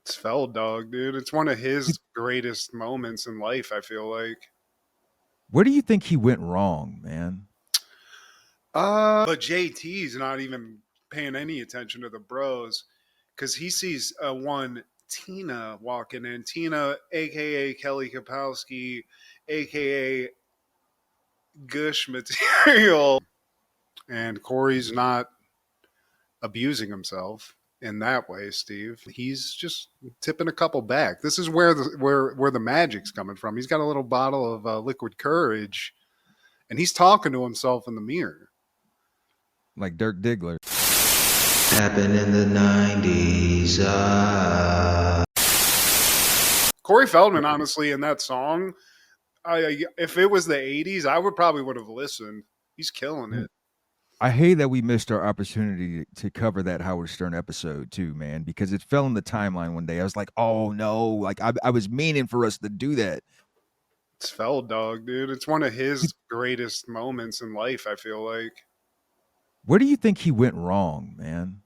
It's Feld Dog, dude. It's one of his greatest moments in life, I feel like. Where do you think he went wrong, man? But JT's not even paying any attention to the bros because he sees one Tina walking in. Tina, aka Kelly Kapowski, aka Gush Material. And Cory's not abusing himself in that way, Steve. He's just tipping a couple back. This is where the magic's coming from. He's got a little bottle of liquid courage, and he's talking to himself in the mirror, like Dirk Diggler. Happened in the 90s. Corey Feldman, honestly, in that song, if it was the 80s, I would have listened. He's killing it. I hate that we missed our opportunity to cover that Howard Stern episode too, man, because it fell in the timeline one day. I was like, oh no, like I was meaning for us to do that. It's Feld Dog, dude. It's one of his greatest moments in life, I feel like. Where do you think he went wrong, man?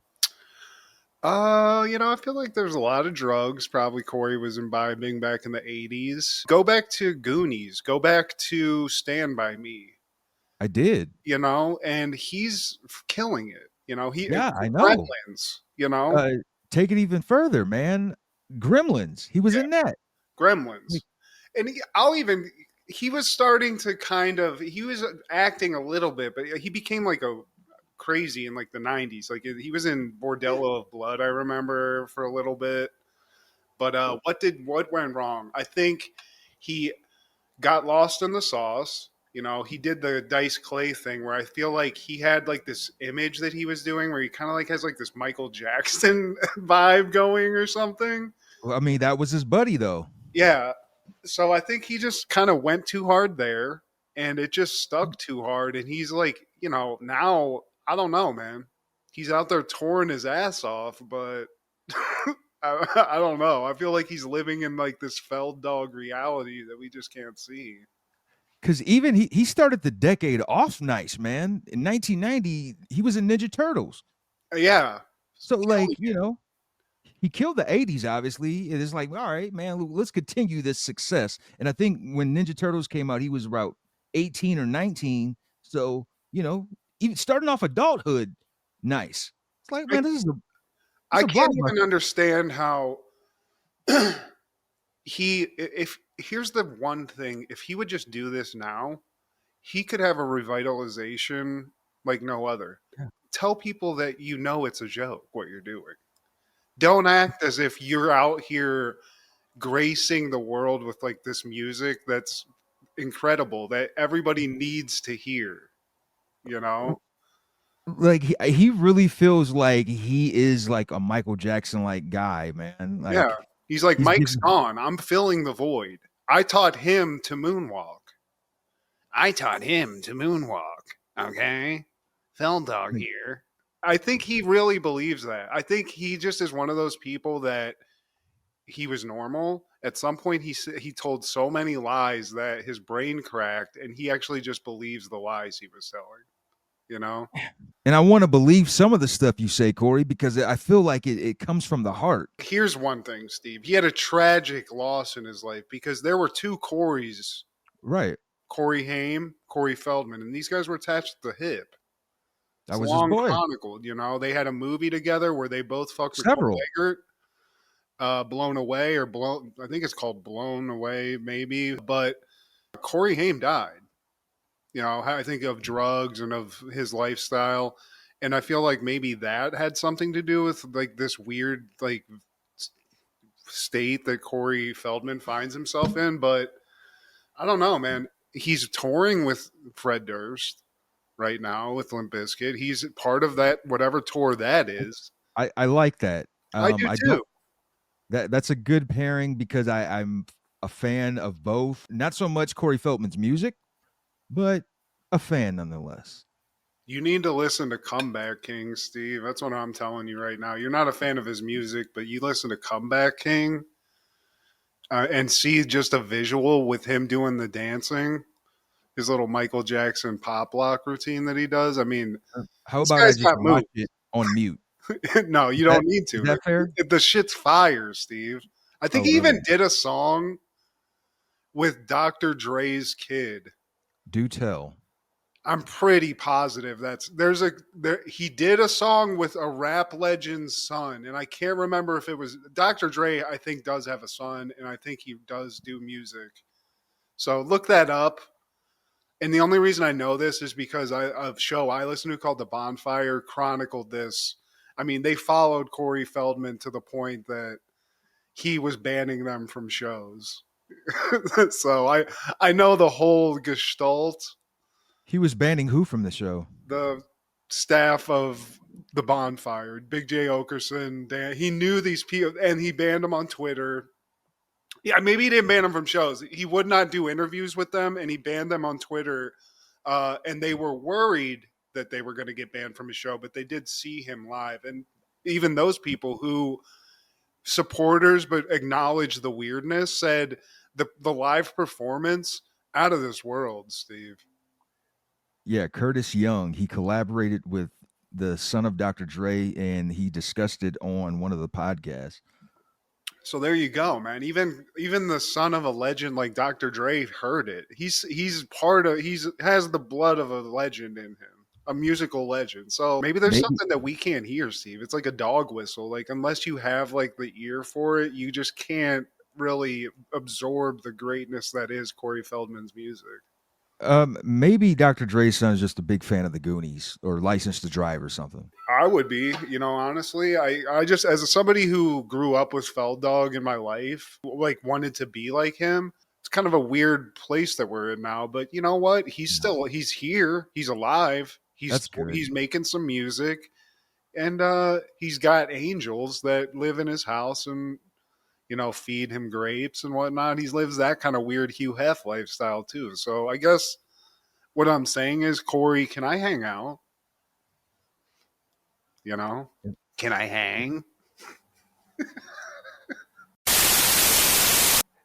I feel like there's a lot of drugs. Probably Corey was imbibing back in the 80s. Go back to Goonies. Go back to Stand By Me. I did. And he's killing it. I know. Gremlins, take it even further, man. Gremlins. He was in that. Gremlins. And he was starting to he was acting a little bit, but he became like a crazy in like the 90s. Like he was in Bordello of Blood, I remember, for a little bit. But what went wrong? I think he got lost in the sauce. He did the Dice Clay thing where I feel like he had like this image that he was doing where he kind of like has like this Michael Jackson vibe going or something. Well, I mean, that was his buddy though. Yeah. So I think he just kind of went too hard there and it just stuck too hard. And he's like, now I don't know, man. He's out there touring his ass off, but I don't know. I feel like he's living in like this Feld Dog reality that we just can't see. Because even he started the decade off nice, man. In 1990, he was in Ninja Turtles. Yeah. So, he killed the 80s, obviously. It is like, all right, man, let's continue this success. And I think when Ninja Turtles came out, he was about 18 or 19. So, even starting off adulthood, nice. It's like, man, I can't even understand how here's the one thing, if he would just do this now, he could have a revitalization like no other. Yeah. Tell people that it's a joke what you're doing. Don't act as if you're out here gracing the world with like this music that's incredible that everybody needs to hear. Like he really feels like he is like a Michael Jackson like guy, man. Like, yeah. He's like, Mike's gone. I'm filling the void. I taught him to moonwalk. Okay? Feld Dog here. I think he really believes that. I think he just is one of those people that he was normal. At some point, he told so many lies that his brain cracked, and he actually just believes the lies he was telling. And I want to believe some of the stuff you say, Corey, because I feel like it comes from the heart. Here's one thing, Steve. He had a tragic loss in his life because there were two Corys. Right. Corey Haim, Corey Feldman, and these guys were attached to the hip. That was his boy. Chronicled, They had a movie together where they both fucked with Several. Blown Away I think it's called Blown Away, maybe. But Corey Haim died. I think of drugs and of his lifestyle. And I feel like maybe that had something to do with like this weird like state that Corey Feldman finds himself in. But I don't know, man. He's touring with Fred Durst right now with Limp Bizkit. He's part of that, whatever tour that is. I like that. I do too. That's a good pairing because I'm a fan of both. Not so much Corey Feldman's music, but a fan nonetheless. You need to listen to Comeback King, Steve. That's what I'm telling you right now. You're not a fan of his music, but you listen to Comeback King and see just a visual with him doing the dancing, his little Michael Jackson pop lock routine that he does. I mean, how about I just watch it on mute? No, you don't need to. Is that fair? The shit's fire, Steve. I think he even did a song with Dr. Dre's kid. Do tell. I'm pretty positive he did a song with a rap legend's son, and I can't remember if it was Dr. Dre. I think does have a son, and I think he does do music. So look that up. And the only reason I know this is because a show I listen to called The Bonfire chronicled this. I mean, they followed Corey Feldman to the point that he was banning them from shows. So I know the whole gestalt. He was banning who from the show? The staff of The Bonfire, Big J. Okerson, Dan. He knew these people, and he banned them on Twitter. Yeah, maybe he didn't ban them from shows. He would not do interviews with them, and he banned them on Twitter. And they were worried that they were going to get banned from his show, but they did see him live. And even those people who supporters but acknowledge the weirdness said the live performance out of this world, Steve. Yeah, Curtis Young. He collaborated with the son of Dr. Dre, and he discussed it on one of the podcasts. So there you go, man. Even the son of a legend like Dr. Dre heard it. He's has the blood of a legend in him, a musical legend. So maybe there's something that we can't hear, Steve. It's like a dog whistle. Like unless you have like the ear for it, you just can't really absorb the greatness that is Corey Feldman's music. Maybe Dr. Dre's son is just a big fan of the Goonies or License to Drive or something. I would be, honestly. I just, as somebody who grew up with Feld Dog in my life, like wanted to be like him. It's kind of a weird place that we're in now, but you know what? He's here. He's alive. He's making some music, and he's got angels that live in his house and feed him grapes and whatnot. He lives that kind of weird Hugh Hef lifestyle too. So I guess what I'm saying is, Corey, can I hang out? Can I hang?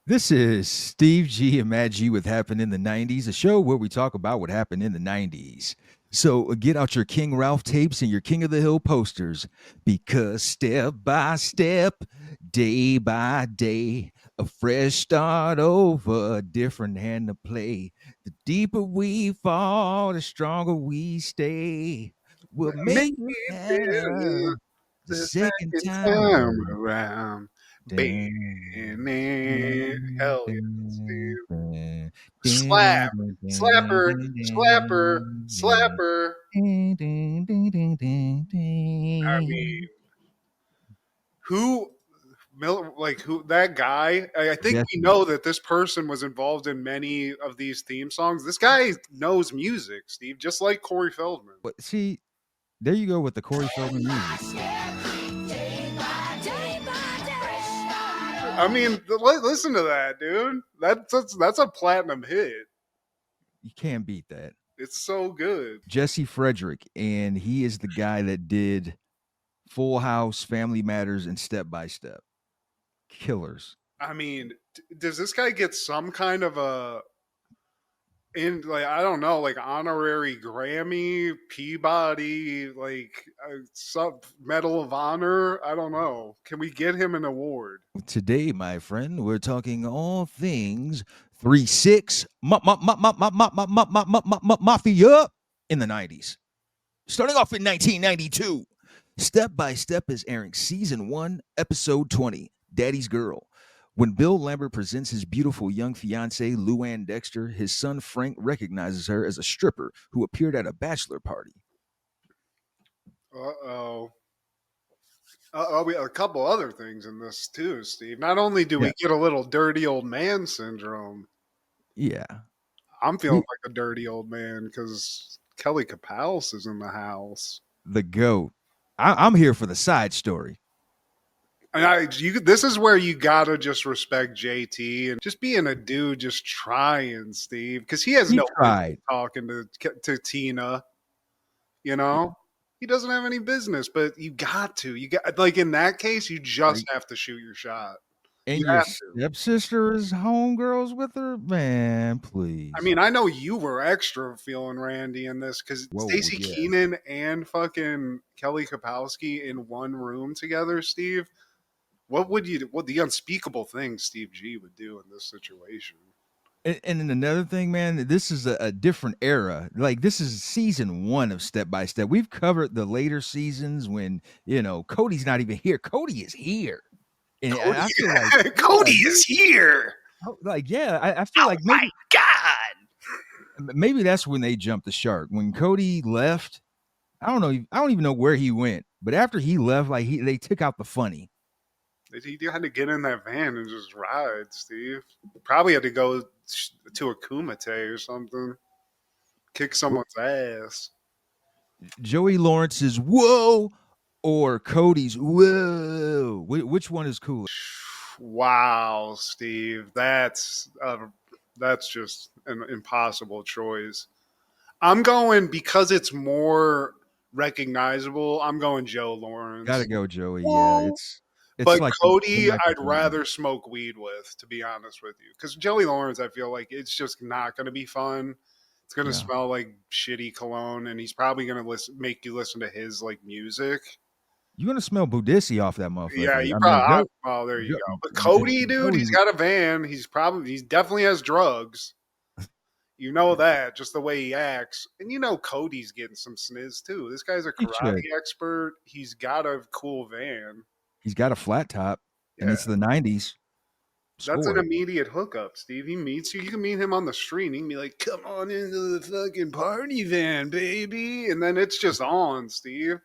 This is Steve G and Matt G with Happened in the 90s, a show where we talk about what happened in the 90s. So get out your King Ralph tapes and your King of the Hill posters, because step by step, day by day, a fresh start over, a different hand to play. The deeper we fall, the stronger we stay. We'll make it better the second time around. Hell yeah, Steve. Slapper. I mean, who that guy? I think we know that this person was involved in many of these theme songs. This guy knows music, Steve, just like Corey Feldman. But see, there you go with the Corey Feldman music. I mean, listen to that, dude. That's a platinum hit. You can't beat that. It's so good. Jesse Frederick, and he is the guy that did Full House, Family Matters, and Step by Step. Killers. I mean, does this guy get some kind of I don't know, like honorary Grammy, Peabody, like some Medal of Honor? I don't know. Can we get him an award? Today, my friend, we're talking all things 3-6 Mafia in the 90s. Starting off in 1992, Step by Step is airing season 1, episode 20, Daddy's Girl. When Bill Lambert presents his beautiful young fiancee, Luanne Dexter, his son Frank recognizes her as a stripper who appeared at a bachelor party. We have a couple other things in this too, Steve. Not only do we get a little dirty old man syndrome. Yeah. I'm feeling like a dirty old man because Kelly Kapowski is in the house. The GOAT. I'm here for the side story. And this is where you gotta just respect JT and just being a dude, just trying, Steve, because he has no business talking to Tina. He doesn't have any business, but you got to. You got, like in that case, you just have to shoot your shot. And You your have to. stepsister is homegirls with her? Man, please. I mean, I know you were extra feeling Randy in this because Whoa, Stacey yeah. Keenan and fucking Kelly Kapowski in one room together, Steve. What the unspeakable thing Steve G would do in this situation? And then another thing, man, this is a different era. Like, this is season 1 of Step by Step. We've covered the later seasons when, Cody's not even here. Cody is here. And Cody, I feel like, Cody is here. I feel like My God. maybe that's when they jumped the shark. When Cody left, I don't know. I don't even know where he went. But after he left, like they took out the funny. He had to get in that van and just ride, Steve. Probably had to go to a Kumite or something. Kick someone's ass. Joey Lawrence's whoa or Cody's whoa. Which one is cooler? Wow, Steve. That's just an impossible choice. I'm going because it's more recognizable. I'm going Joe Lawrence. Gotta go, Joey. Whoa. Yeah, it's but like Cody, I'd rather smoke weed with, to be honest with you, because Joey Lawrence, I feel like it's just not going to be fun. It's going to smell like shitty cologne, and he's probably going to make you listen to his like music. You're going to smell Budissi off that motherfucker. Yeah, you probably. Oh, there you go. But Cody, dude, he's got a van. He definitely has drugs. You know that, just the way he acts. And Cody's getting some sniz, too. This guy's a karate expert. He's got a cool van. He's got a flat top, and it's the 90s. That's an immediate hookup, Steve. He meets you. You can meet him on the street, and he can be like, come on into the fucking party van, baby. And then it's just on, Steve.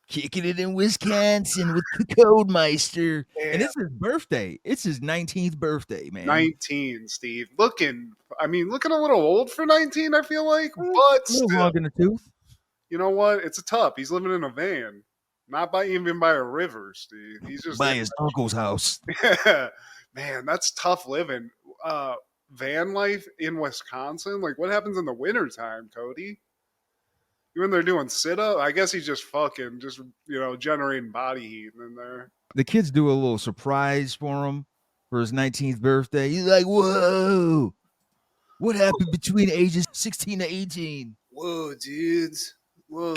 Kicking it in Wisconsin with the Codemeister. Yeah. And it's his birthday. It's his 19th birthday, man. 19, Steve. Looking a little old for 19, I feel like. But a little long in the tooth. You know what? It's a tough. He's living in a van. Not even by a river, Steve. He's just by his uncle's house. Yeah. Man, that's tough living. Van life in Wisconsin? Like, what happens in the wintertime, Cody? You in there doing sit-up? I guess he's just generating body heat in there. The kids do a little surprise for him for his 19th birthday. He's like, whoa, what happened between ages 16 to 18? Whoa, dudes. Whoa,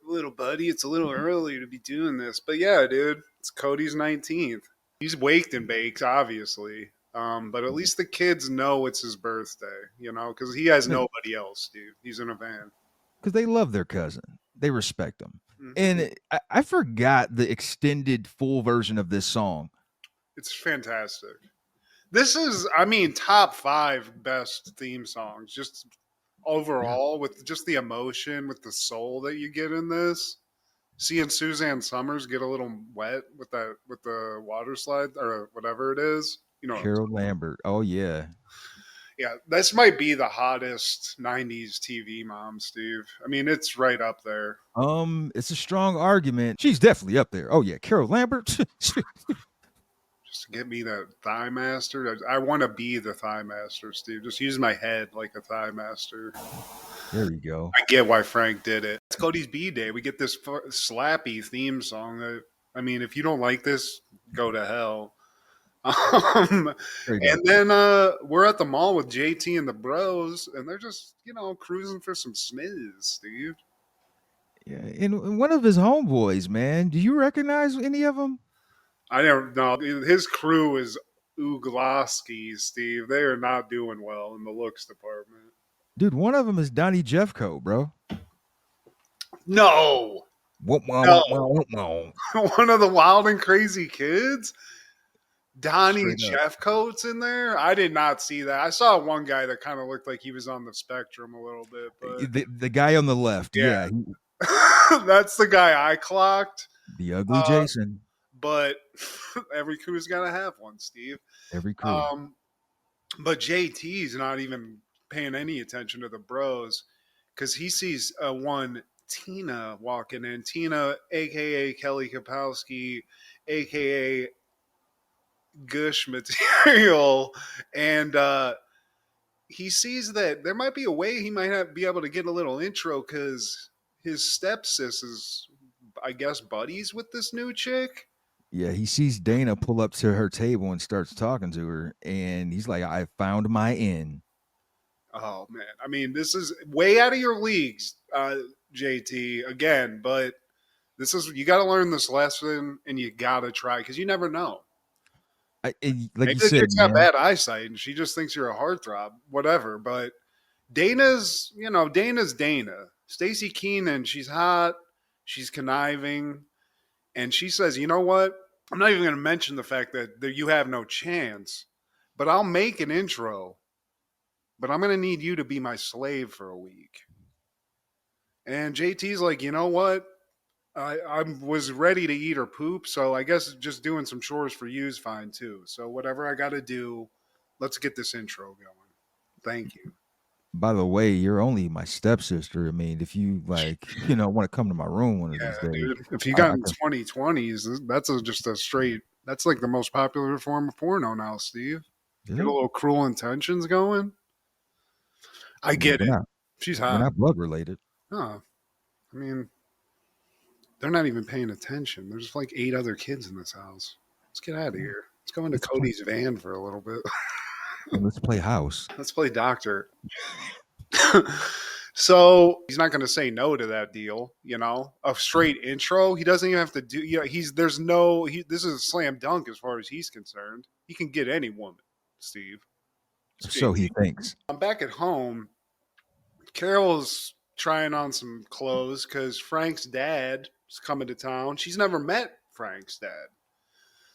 little buddy. It's a little early to be doing this. But yeah, dude, it's Cody's 19th. He's waked and baked, obviously. But at least the kids know it's his birthday, because he has nobody else, dude. He's in a van. Because they love their cousin. They respect him. Mm-hmm. And I forgot the extended full version of this song. It's fantastic. This is, top 5 best theme songs, just overall, with just the emotion, with the soul that you get in this. Seeing Suzanne Summers get a little wet with the water slide or whatever it is. Carol Lambert. Oh, yeah. Yeah, this might be the hottest 90s TV mom, Steve. It's right up there. It's a strong argument. She's definitely up there. Oh, yeah, Carol Lambert. Just to get me that thigh master. I want to be the thigh master, Steve. Just use my head like a thigh master. There you go. I get why Frank did it. It's Cody's B-Day. We get this slappy theme song. If you don't like this, go to hell. And then we're at the mall with JT and the bros, and they're just, cruising for some sniz, Steve. Yeah, and one of his homeboys, man. Do you recognize any of them? I don't know. His crew is Uglaski, Steve. They are not doing well in the looks department. Dude, one of them is Donnie Jeffco, bro. No. One of the Wild and Crazy Kids? Donnie Jeffcoat's in there? I did not see that. I saw one guy that kind of looked like he was on the spectrum a little bit. But the guy on the left, yeah. That's the guy I clocked. The ugly Jason. But every crew's got to have one, Steve. Every crew. But JT's not even paying any attention to the bros because he sees one Tina walking in. Tina, a.k.a. Kelly Kapowski, a.k.a. Gush material, and he sees that there might be a way he might be able to get a little intro because his stepsis is, I guess, buddies with this new chick. Yeah, he sees Dana pull up to her table and starts talking to her, and he's like, "I found my in." Oh man, I mean, this is way out of your leagues, JT. Again, but this is you got to learn this lesson, and you got to try because you never know. Like Maybe you the said, chick's got man. bad eyesight, and she just thinks you're a heartthrob, whatever. But Dana's Dana. Stacey Keenan, she's hot, she's conniving, and she says, "You know what? I'm not even going to mention the fact that you have no chance, but I'll make an intro. But I'm going to need you to be my slave for a week." And JT's like, "You know what? I was ready to eat her poop, so I guess just doing some chores for you is fine too. So whatever I got to do, let's get this intro going. Thank you." By the way, you're only my stepsister. I mean, if you want to come to my room one of Yeah, these days, dude. If you I got in can. 2020s, that's just a straight. That's like the most popular form of porno now, Steve. Is Get a it? little Cruel Intentions going. I I mean, get it. She's we're hot. not blood related. Huh. I mean, they're not even paying attention. There's like 8 other kids in this house. Let's get out of here. Let's go into Cody's van for a little bit. And let's play house. Let's play doctor. So he's not going to say no to that deal, a straight intro. He doesn't even have to do, this is a slam dunk as far as he's concerned. He can get any woman, Steve. So he thinks. I'm back at home. Carol's trying on some clothes because Frank's dad is coming to town. She's never met Frank's dad.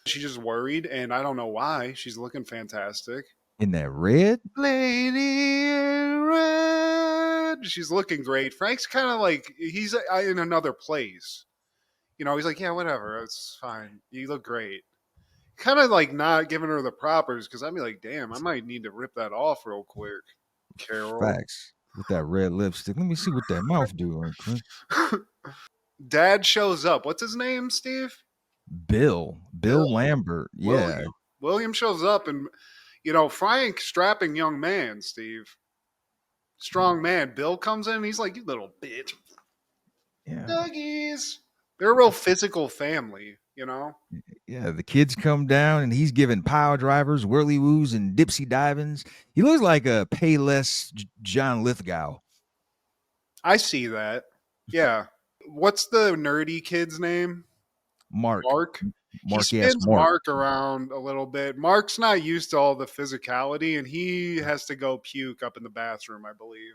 She's just worried, and I don't know why. She's looking fantastic. In that red? Lady in red. She's looking great. Frank's kind of like, he's in another place. He's like, yeah, whatever. It's fine. You look great. Kind of like not giving her the propers because I'd be like, damn, I might need to rip that off real quick, Carol. Facts. With that red lipstick. Let me see what that mouth do. Dad shows up. What's his name, Steve? Bill Lambert. Yeah. William shows up and, Frank, strapping young man, Steve. Strong man. Bill comes in and he's like, you little bitch. Yeah. Duggies. They're a real physical family, Yeah, the kids come down and he's giving power drivers, whirly woos, and dipsy divings. He looks like a Payless John Lithgow. I see that. Yeah. What's the nerdy kid's name? Mark. He spins Mark around a little bit. Mark's not used to all the physicality, and he has to go puke up in the bathroom, I believe.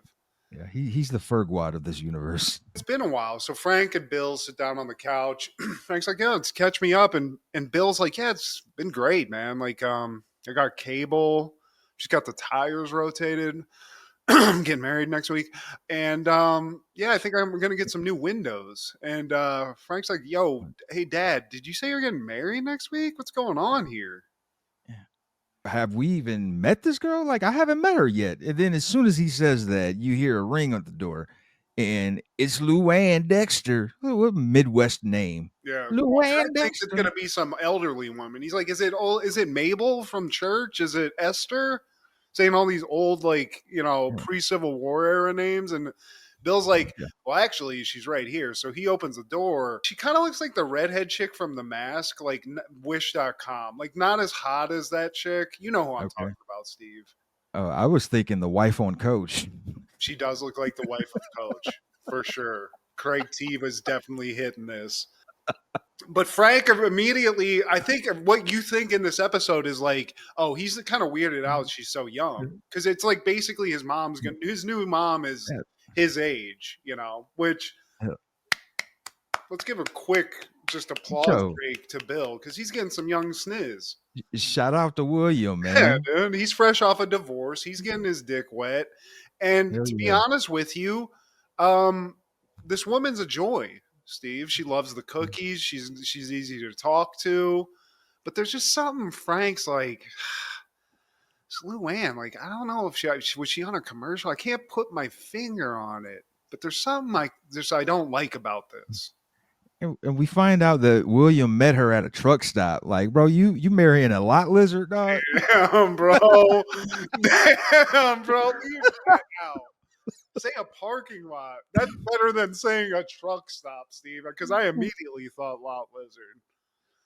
Yeah, he's the Fergwad of this universe. It's been a while. So Frank and Bill sit down on the couch. Frank's like, yeah, let's catch me up. And Bill's like, yeah, it's been great, man. Like, I got cable. She's got the tires rotated. I'm getting married next week. And I think I'm going to get some new windows. And Frank's like, yo, hey, Dad, did you say you're getting married next week? What's going on here? Have we even met this girl? Like, I haven't met her yet. And then as soon as he says that, you hear a ring at the door. And it's Luanne Dexter. What Midwest name? Yeah. Luanne Dexter. Thinks it's going to be some elderly woman. He's like, is it Mabel from church? Is it Esther? Saying all these old, pre-Civil War era names. And Bill's like, well, actually, she's right here. So he opens the door. She kind of looks like the redhead chick from The Mask, like Wish.com. Like, not as hot as that chick. You know who I'm talking about, Steve. Oh, I was thinking the wife on Coach. She does look like the wife of Coach, for sure. Craig Teva's definitely hitting this. But Frank immediately, I think what you think in this episode is like, oh, he's kind of weirded out she's so young. Because it's like basically his new mom is his age, which let's give a quick just applause break to Bill because he's getting some young sniz. Shout out to William, man. Yeah, dude. He's fresh off a divorce. He's getting his dick wet. And to be honest with you, this woman's a joy. Steve, she loves the cookies. She's easy to talk to, but there's just something Frank's like, Luanne, like, I don't know if was she on a commercial? I can't put my finger on it, but there's something I don't like about this. And we find out that William met her at a truck stop. Like, bro, you marrying a lot lizard, dog? Damn, bro. Damn, bro. Leave that out. Say a parking lot. That's better than saying a truck stop, Steve, because I immediately thought lot lizard.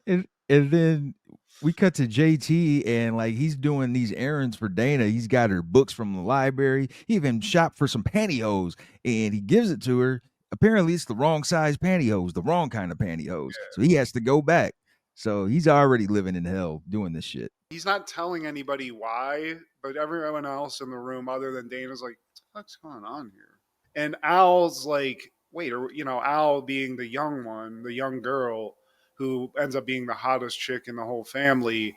And then we cut to JT, and like he's doing these errands for Dana. He's got her books from the library. He even shopped for some pantyhose, and he gives it to her. Apparently, it's the wrong size pantyhose, the wrong kind of pantyhose. Yeah. So he has to go back. So he's already living in hell doing this shit. He's not telling anybody why, but everyone else in the room other than Dana's like, what's going on here? And Al's like, wait, Al being the young one, the young girl who ends up being the hottest chick in the whole family.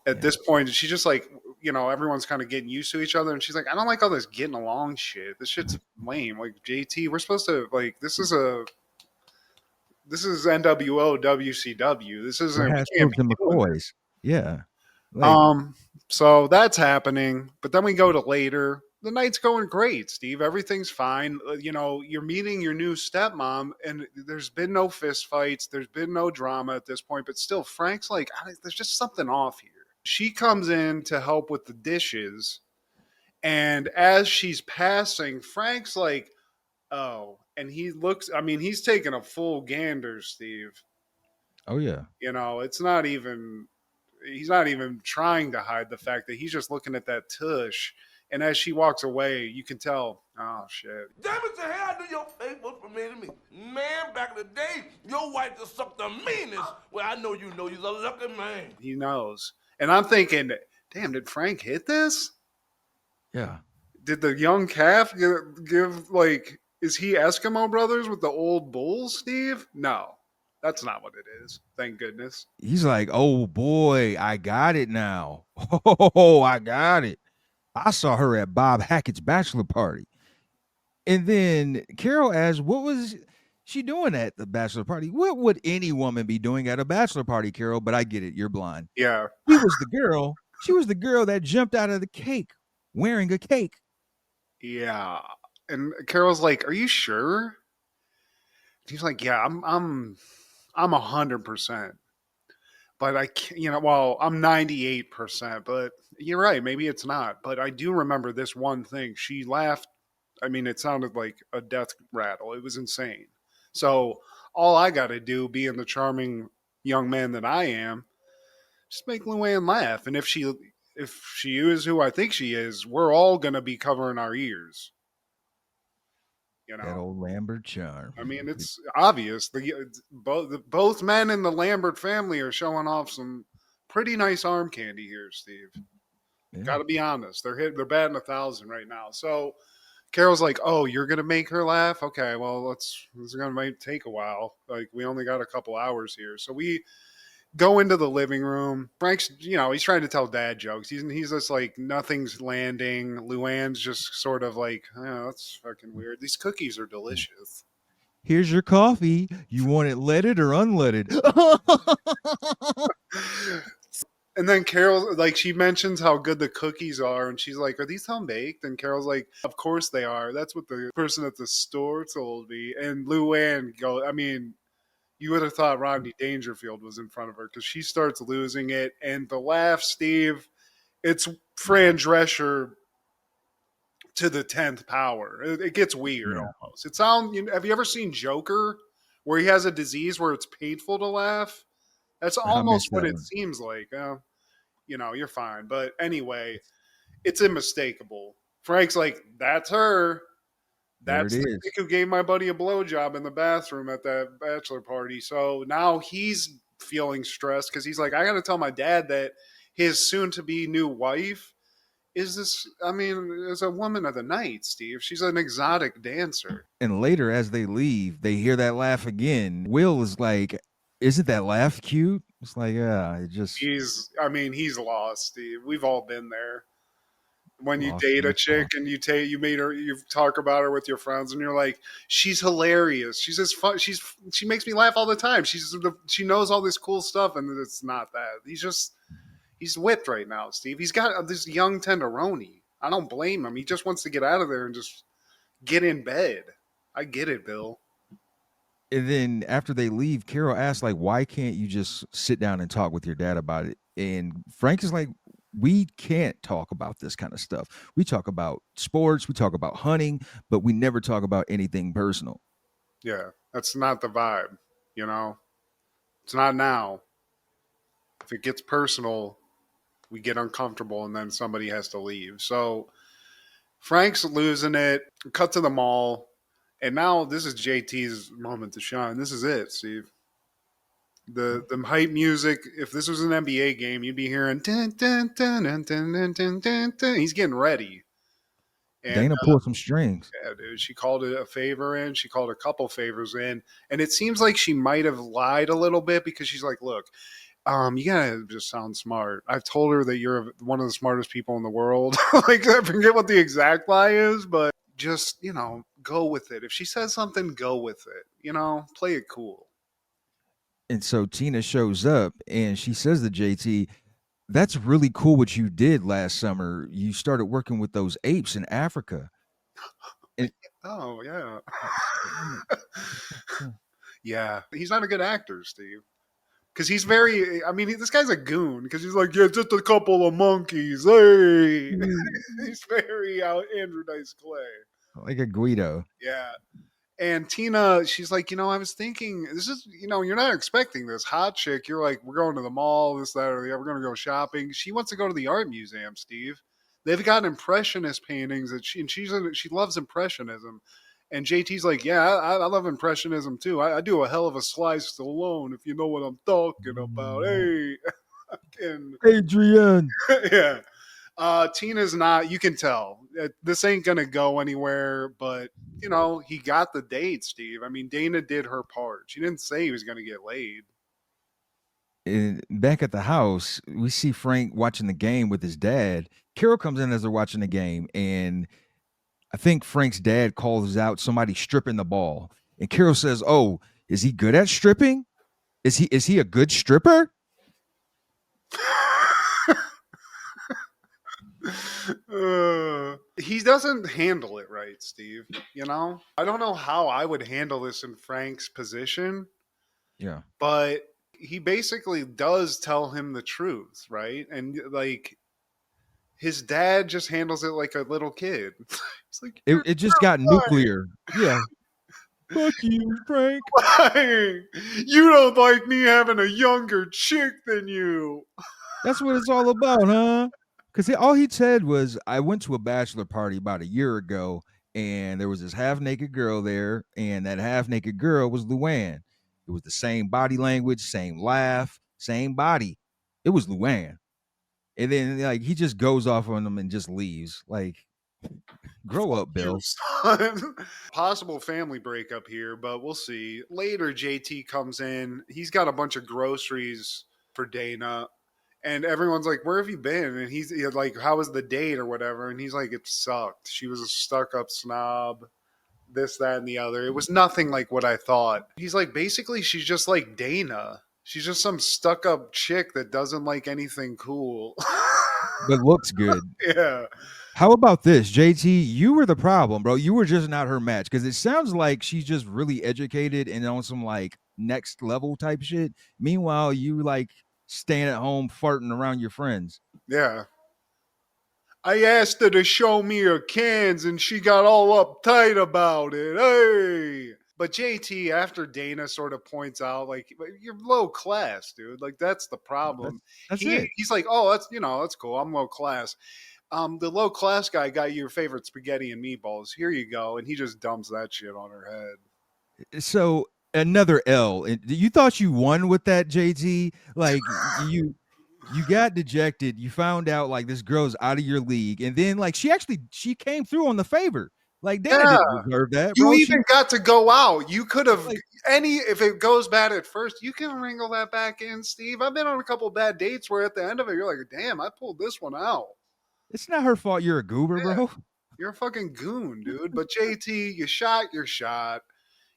At this point, she's just like, everyone's kind of getting used to each other. And she's like, I don't like all this getting along shit. This shit's lame. Like, JT, we're supposed to, like, this is NWO WCW. This isn't the McCoys. Yeah. So that's happening. But then we go to later. The night's going great, Steve. Everything's fine. You're meeting your new stepmom, and there's been no fist fights. There's been no drama at this point. But still, Frank's like, there's just something off here. She comes in to help with the dishes. And as she's passing, Frank's like, oh. And he looks, he's taking a full gander, Steve. Oh, yeah. It's not even, he's not even trying to hide the fact that he's just looking at that tush. And as she walks away, you can tell, oh, shit. Damn it, the hell I knew your face was familiar to me. Man, back in the day, your wife just sucked the meanest. Well, I know you're a lucky man. He knows. And I'm thinking, damn, did Frank hit this? Yeah. Did the young calf give like, is he Eskimo Brothers with the old bulls, Steve? No, that's not what it is. Thank goodness. He's like, oh, boy, I got it now. Oh, I got it. I saw her at Bob Hackett's bachelor party. And then Carol asks, what was she doing at the bachelor party? What would any woman be doing at a bachelor party, Carol? But I get it. You're blind. Yeah. She was the girl that jumped out of the cake wearing a cake. Yeah. And Carol's like, are you sure? He's like, yeah, I'm 100%. But I can't, I'm 98%, but you're right. Maybe it's not. But I do remember this one thing. She laughed. It sounded like a death rattle. It was insane. So all I got to do, being the charming young man that I am, just make Luanne laugh. And if she is who I think she is, we're all going to be covering our ears. That old Lambert charm. It's obvious. Both men in the Lambert family are showing off some pretty nice arm candy here, Steve. Yeah. Got to be honest. They're batting 1,000 right now. So Carol's like, "Oh, you're gonna make her laugh? Okay, well, this is gonna take a while. Like, we only got a couple hours here." So we go into the living room. Frank's, he's trying to tell dad jokes. He's just like, nothing's landing. Luann's just sort of like, oh, that's fucking weird. These cookies are delicious. Here's your coffee. You want it leaded or unleaded? And then Carol, like, she mentions how good the cookies are, and she's like, are these home baked? And Carol's like, of course they are. That's what the person at the store told me. And Luann you would have thought Rodney Dangerfield was in front of her because she starts losing it. And the laugh, Steve, it's Fran Drescher to the 10th power. It gets weird almost. It sounds. Have you ever seen Joker, where he has a disease where it's painful to laugh? That's almost what it seems like. You're fine. But anyway, it's unmistakable. Frank's like, that's her. That's the chick who gave my buddy a blowjob in the bathroom at that bachelor party. So now he's feeling stressed because he's like, I got to tell my dad that his soon-to-be new wife is a woman of the night, Steve. She's an exotic dancer. And later, as they leave, they hear that laugh again. Will is like, isn't that laugh cute? It's like, yeah, he's lost, Steve. We've all been there. When you date a chick and you talk about her with your friends and you're like, she's hilarious. She's just fun. She makes me laugh all the time. She knows all this cool stuff, and it's not that. He's whipped right now, Steve. He's got this young tenderoni. I don't blame him. He just wants to get out of there and just get in bed. I get it, Bill. And then after they leave, Carol asks, like, why can't you just sit down and talk with your dad about it? And Frank is like, we can't talk about this kind of stuff. We talk about sports, we talk about hunting, but we never talk about anything personal. Yeah, that's not the vibe, It's not now. if it gets personal, we get uncomfortable and then somebody has to leave. So Frank's losing it, cut to the mall, and now this is JT's moment to shine. This is it, Steve. The hype music. If this was an NBA game, you'd be hearing dun, dun, dun, dun, dun, dun, dun, dun, dun. He's getting ready. And Dana pulled some strings. yeah, dude, she called it a favor in. She called a couple favors in, and it seems like she might have lied a little bit because she's like, "Look, you gotta just sound smart. I've told her that you're one of the smartest people in the world. Like, I forget what the exact lie is, but just go with it. If she says something, go with it. Play it cool." And so Tina shows up and she says to JT, "That's really cool what you did last summer. You started working with those apes in Africa." And, Oh yeah, yeah. He's not a good actor, Steve. Because he's very, I mean, this guy's a goon. Because he's like, yeah, just a couple of monkeys. Hey, he's very Andrew Dice Clay, like a Guido. Yeah. And Tina, she's like, I was thinking, this is, you're not expecting this hot chick. You're like, we're going to the mall, this, that, or the other. We're going to go shopping. She wants to go to the art museum, Steve. They've got impressionist paintings that she loves impressionism. And JT's like, yeah, I love impressionism too. I do a hell of a slice alone, if you know what I'm talking about. Hey, Adrian. Yeah. Tina's not, you can tell this ain't gonna go anywhere, but he got the date, Steve. I mean, Dana did her part. She didn't say he was gonna get laid. And back at the house, we see Frank watching the game with his dad. Carol comes in as they're watching the game, and I think Frank's dad calls out somebody stripping the ball. And Carol says, "Oh, is he good at stripping? Is he a good stripper?" He doesn't handle it right, Steve. I don't know how I would handle this in Frank's position. Yeah. But he basically does tell him the truth, right? And like his dad just handles it like a little kid. It's like it just got nuclear. Yeah. Fuck you, Frank. You don't like me having a younger chick than you. That's what it's all about, huh? Because all he said was, "I went to a bachelor party about a year ago, and there was this half-naked girl there, and that half-naked girl was Luanne. It was the same body language, same laugh, same body. It was Luanne." And then like he just goes off on them and just leaves. Like, grow up, Bill. Possible family breakup here, but we'll see. Later, JT comes in. He's got a bunch of groceries for Dana. And everyone's like, "Where have you been?" And he's like, "How was the date or whatever?" And he's like, "It sucked. She was a stuck-up snob. This, that, and the other. It was nothing like what I thought." He's like, basically, she's just like Dana. She's just some stuck-up chick that doesn't like anything cool. But looks good. Yeah. How about this, JT? You were the problem, bro. You were just not her match, because it sounds like she's just really educated and on some like next level type shit. Meanwhile, you like staying at home farting around your friends. Yeah. I asked her to show me her cans and she got all uptight about it. Hey. But JT, after Dana sort of points out, like, you're low class, dude. Like, that's the problem. That's it. He's like, oh, that's cool. I'm low class. The low class guy got you your favorite spaghetti and meatballs. Here you go. And he just dumps that shit on her head. So another L. You thought you won with that, JT? Like you got dejected. You found out like this girl's out of your league, and then like she came through on the favor. Like Dana didn't deserve that. You bro. even got to go out. You could have if it goes bad at first, you can wrangle that back in, Steve. I've been on a couple of bad dates where at the end of it, you're like, damn, I pulled this one out. It's not her fault. You're a goober, bro. You're a fucking goon, dude. But JT, you shot your shot.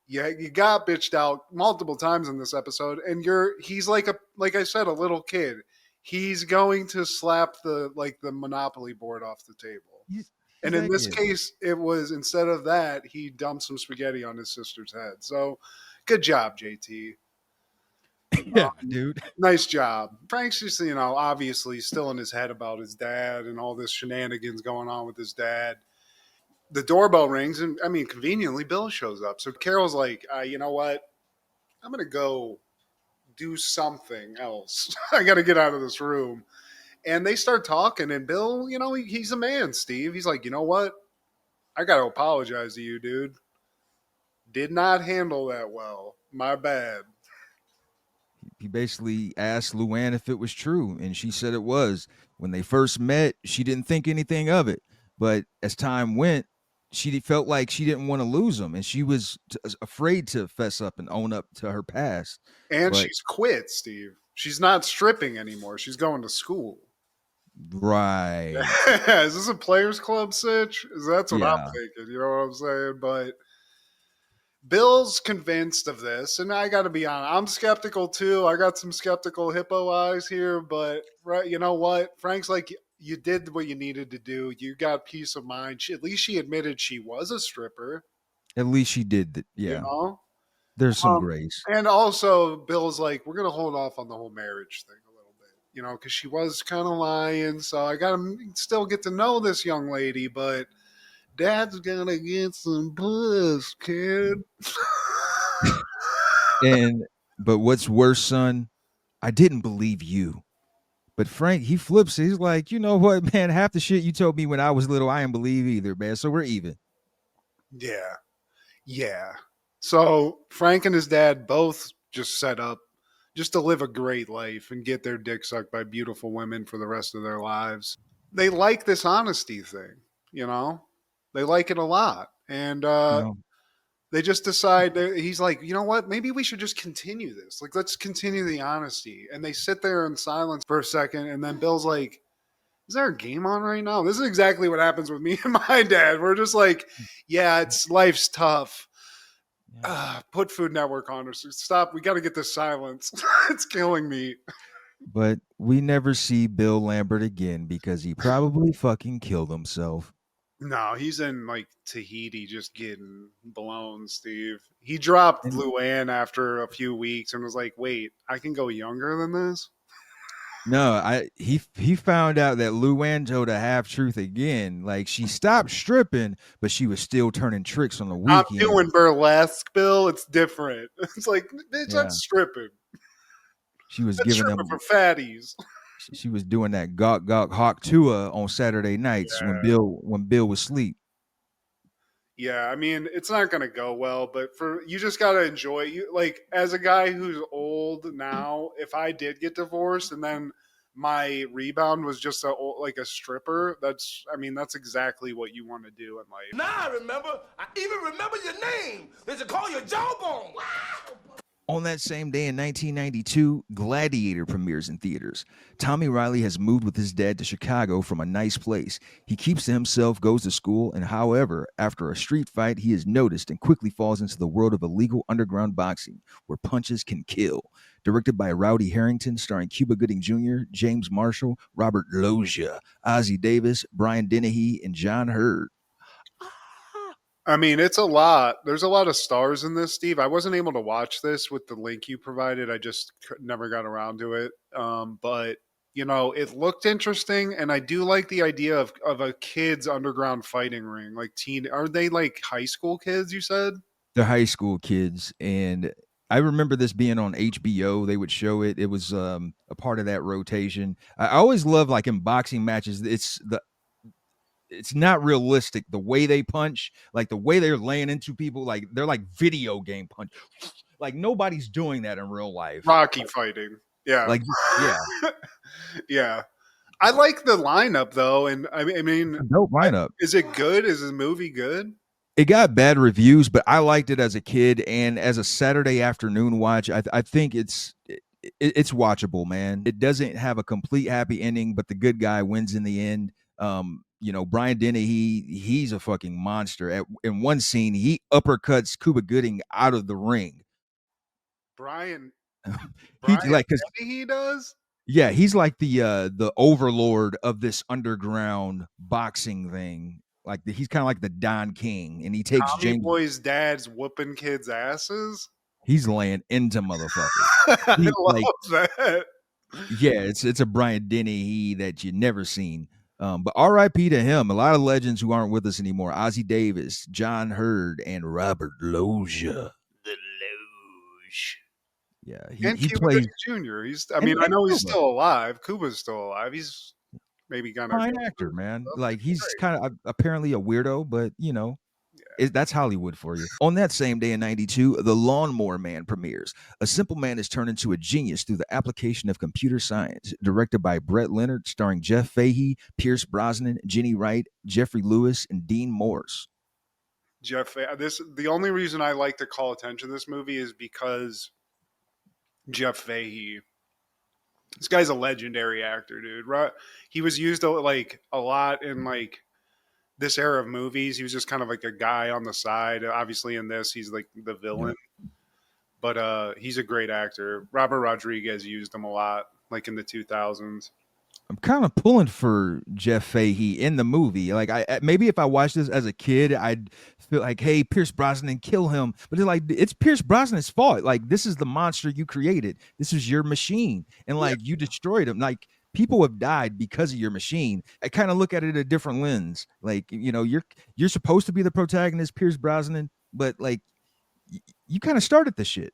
You got bitched out multiple times in this episode, and he's like I said, a little kid. He's going to slap the Monopoly board off the table. And in this case, it was, instead of that, he dumped some spaghetti on his sister's head. So, good job, JT. Yeah, dude. Nice job. Frank's just, obviously still in his head about his dad and all this shenanigans going on with his dad. The doorbell rings, and, conveniently, Bill shows up. So Carol's like, you know what? I'm going to go do something else. I got to get out of this room. And they start talking, and Bill, he's a man, Steve. He's like, you know what? I got to apologize to you, dude. Did not handle that well. My bad. He basically asked Luanne if it was true, and she said it was. When they first met, she didn't think anything of it. But as time went, she felt like she didn't want to lose him, and she was afraid to fess up and own up to her past. And she's quit, Steve. She's not stripping anymore. She's going to school. Right. Is this a players club sitch? That's what I'm thinking. You know what I'm saying? But Bill's convinced of this, and I got to be honest. I'm skeptical too. I got some skeptical hippo eyes here, but right, you know what? Frank's like, you did what you needed to do. You got peace of mind. At least she admitted she was a stripper. At least she did that. Yeah. You know? There's some grace. And also, Bill's like, we're going to hold off on the whole marriage thing. Because she was kind of lying. So I got to still get to know this young lady, but Dad's going to get some puss, kid. But what's worse, son, I didn't believe you. But Frank, he flips it. He's like, you know what, man? Half the shit you told me when I was little, I didn't believe either, man. So we're even. Yeah. Yeah. So Frank and his dad both just set up just to live a great life and get their dick sucked by beautiful women for the rest of their lives. They like this honesty thing, They like it a lot. And they just decide, he's like, you know what? Maybe we should just continue this. Like, let's continue the honesty. And they sit there in silence for a second. And then Bill's like, is there a game on right now? This is exactly what happens with me and my dad. We're just like, yeah, life's tough. Put Food Network on or stop. We got to get this silence. It's killing me. But we never see Bill Lambert again because he probably fucking killed himself. No, he's in like Tahiti just getting blown, Steve. He dropped Luanne after a few weeks and was like, wait, I can go younger than this? No, he found out that Luanne told a half truth again. Like, she stopped stripping, but she was still turning tricks on the weekend. I'm doing burlesque, Bill. It's different. It's like, bitch, I'm stripping. She was giving them for fatties. She was doing that gawk gawk hawk tua on Saturday nights when Bill was asleep. Yeah, I mean, it's not going to go well, but you just got to enjoy it. Like, as a guy who's old now, if I did get divorced and then my rebound was just a stripper, that's exactly what you want to do in life. Now I even remember your name. They should call you Jawbone. On that same day in 1992, Gladiator premieres in theaters. Tommy Riley has moved with his dad to Chicago from a nice place. He keeps to himself, goes to school, and however, after a street fight, he is noticed and quickly falls into the world of illegal underground boxing, where punches can kill. Directed by Rowdy Harrington, starring Cuba Gooding Jr., James Marshall, Robert Loggia, Ozzie Davis, Brian Dennehy, and John Hurd. I mean, it's a lot. There's a lot of stars in this, Steve. I wasn't able to watch this with the link you provided. I just never got around to it. But, it looked interesting. And I do like the idea of a kid's underground fighting ring. Like are they like high school kids, you said? They're high school kids. And I remember this being on HBO. They would show it. It was a part of that rotation. I always love, like, in boxing matches, it's not realistic the way they punch, like the way they're laying into people, like they're like video game punch. Like, nobody's doing that in real life. Rocky fighting. Yeah. Like, yeah. Yeah. I like the lineup though. And I mean, dope lineup. Is it good? Is the movie good? It got bad reviews, but I liked it as a kid and as a Saturday afternoon watch. I think it's watchable, man. It doesn't have a complete happy ending, but the good guy wins in the end. Brian Dennehy, he's a fucking monster. In one scene, he uppercuts Cuba Gooding out of the ring. Brian he does? Yeah, he's like the overlord of this underground boxing thing. Like, he's kind of like the Don King, and he takes Tommy Boy's dad's whooping kids' asses. He's laying into motherfuckers. I love that. Yeah, it's a Brian Dennehy that you never seen. But R.I.P. to him. A lot of legends who aren't with us anymore. Ozzie Davis, John Hurd, and Robert Loggia. The Loge. Yeah, And he Cuba plays Gooding Jr. I and mean, I know he's Cuba, still alive. Cuba's still alive. He's maybe gonna fine go actor, through man. stuff. Like He's he's great. kind of apparently a weirdo, but Yeah. that's Hollywood for you. On that same day in 92, The Lawnmower Man premieres. A simple man is turned into a genius through the application of computer science. Directed by Brett Leonard, starring Jeff Fahey, Pierce Brosnan, Jenny Wright, Jeffrey Lewis, and Dean Morse. The only reason I like to call attention to this movie is because Jeff Fahey. This guy's a legendary actor, dude. Right? He was used like a lot in like this era of movies. He was just kind of like a guy on the side. Obviously, in this, he's like the villain. Yeah. But he's a great actor. Robert Rodriguez used him a lot, like in the 2000s. I'm kind of pulling for Jeff Fahey in the movie. Like, maybe if I watched this as a kid, I'd feel like, hey, Pierce Brosnan, kill him. But it's Pierce Brosnan's fault. Like, this is the monster you created. This is your machine, and like you destroyed him. Like, people have died because of your machine. I kind of look at it a different lens. Like, you're supposed to be the protagonist, Pierce Brosnan, but like you kind of started the shit.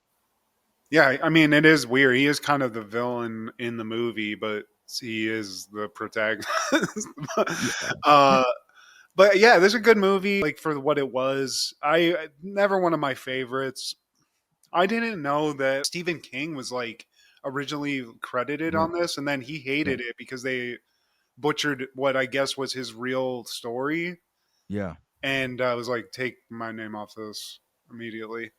Yeah, I mean, it is weird. He is kind of the villain in the movie, but he is the protagonist. But yeah, this is a good movie, like for what it was. Never one of my favorites. I didn't know that Stephen King was like originally credited on this, and then he hated it because they butchered what I guess was his real story. Yeah. And I was like, take my name off this immediately,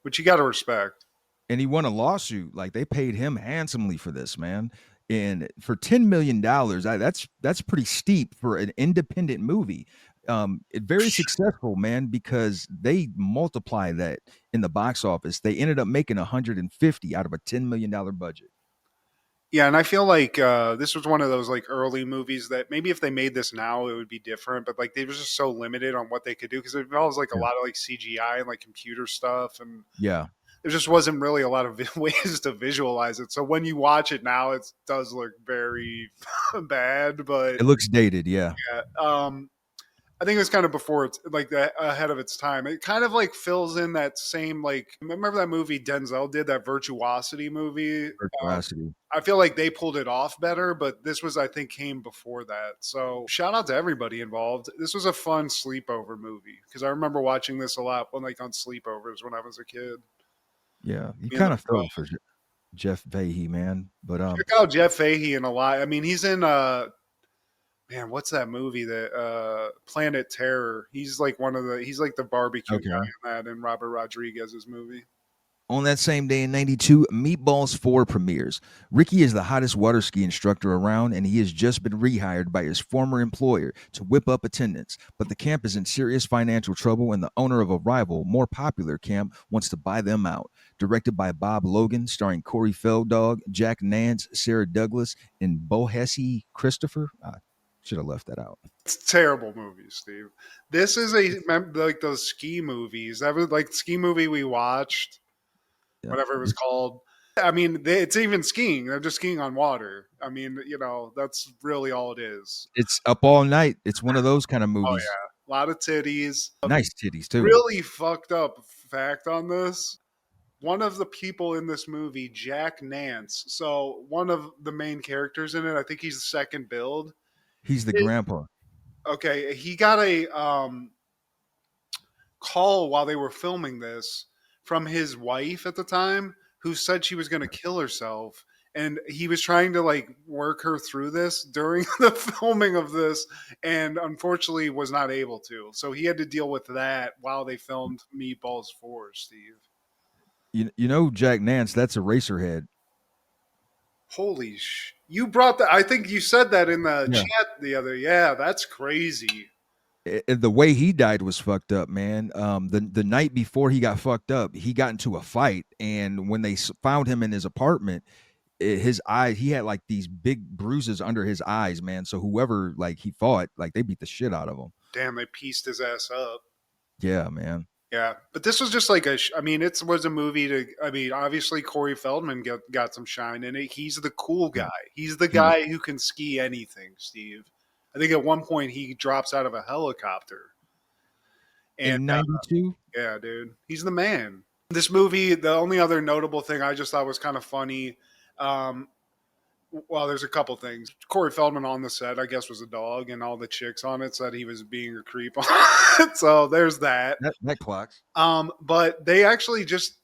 which you got to respect. And he won a lawsuit. Like, they paid him handsomely for this, man. And for $10 million, that's pretty steep for an independent movie. Very successful, man, because they multiply that in the box office. They ended up making 150 out of a $10 million budget. Yeah, and I feel like this was one of those like early movies that maybe if they made this now, it would be different. But like they were just so limited on what they could do because it involves like a lot of like CGI and like computer stuff, and yeah, there just wasn't really a lot of ways to visualize it. So when you watch it now, it does look very bad, but it looks dated. Yeah. I think it was kind of before it's like that ahead of its time. It kind of like fills in that same like remember that movie Denzel did, that Virtuosity movie. Virtuosity. I feel like they pulled it off better, but this was I think came before that. So shout out to everybody involved. This was a fun sleepover movie because I remember watching this a lot when like on sleepovers when I was a kid. Yeah, you kind of fell for Jeff Fahey, man. But check out Jeff Fahey in a lot. I mean, he's in man, what's that movie that Planet Terror? He's like he's like the barbecue guy in that in Robert Rodriguez's movie. On that same day in 92, Meatballs 4 premieres. Ricky is the hottest water ski instructor around, and he has just been rehired by his former employer to whip up attendance. But the camp is in serious financial trouble, and the owner of a rival, more popular camp wants to buy them out. Directed by Bob Logan, starring Corey Feldog, Jack Nance, Sarah Douglas, and Bohesi Christopher. Should have left that out. It's a terrible movie, Steve. This is like those ski movies. That was like the ski movie we watched. Yeah. Whatever it was called. I mean, it's even skiing. They're just skiing on water. I mean, that's really all it is. It's Up All Night. It's one of those kind of movies. Oh, yeah. A lot of titties. Nice titties, too. Really fucked up fact on this. One of the people in this movie, Jack Nance, so one of the main characters in it, I think he's the second build. He's the grandpa. Okay. He got a call while they were filming this from his wife at the time, who said she was going to kill herself, and he was trying to like work her through this during the filming of this, and unfortunately was not able to. So he had to deal with that while they filmed Meatballs 4, Steve. You know Jack Nance, that's Eraserhead. Holy you brought that. I think you said that in the chat the other. Yeah, that's crazy. The way he died was fucked up, man. The night before he got fucked up, he got into a fight, and when they found him in his apartment, his eye, he had like these big bruises under his eyes, man. So whoever like he fought, like they beat the shit out of him. Damn, they pieced his ass up. Yeah, man. Yeah, but this was just like it was a movie obviously Corey Feldman got some shine in it. He's the cool guy. He's the guy who can ski anything, Steve. I think at one point he drops out of a helicopter. And in 92? Yeah, dude. He's the man. This movie, the only other notable thing I just thought was kind of funny. Well, there's a couple things. Corey Feldman on the set, I guess, was a dog, and all the chicks on it said he was being a creep on it. So there's that. That clocks. But they actually just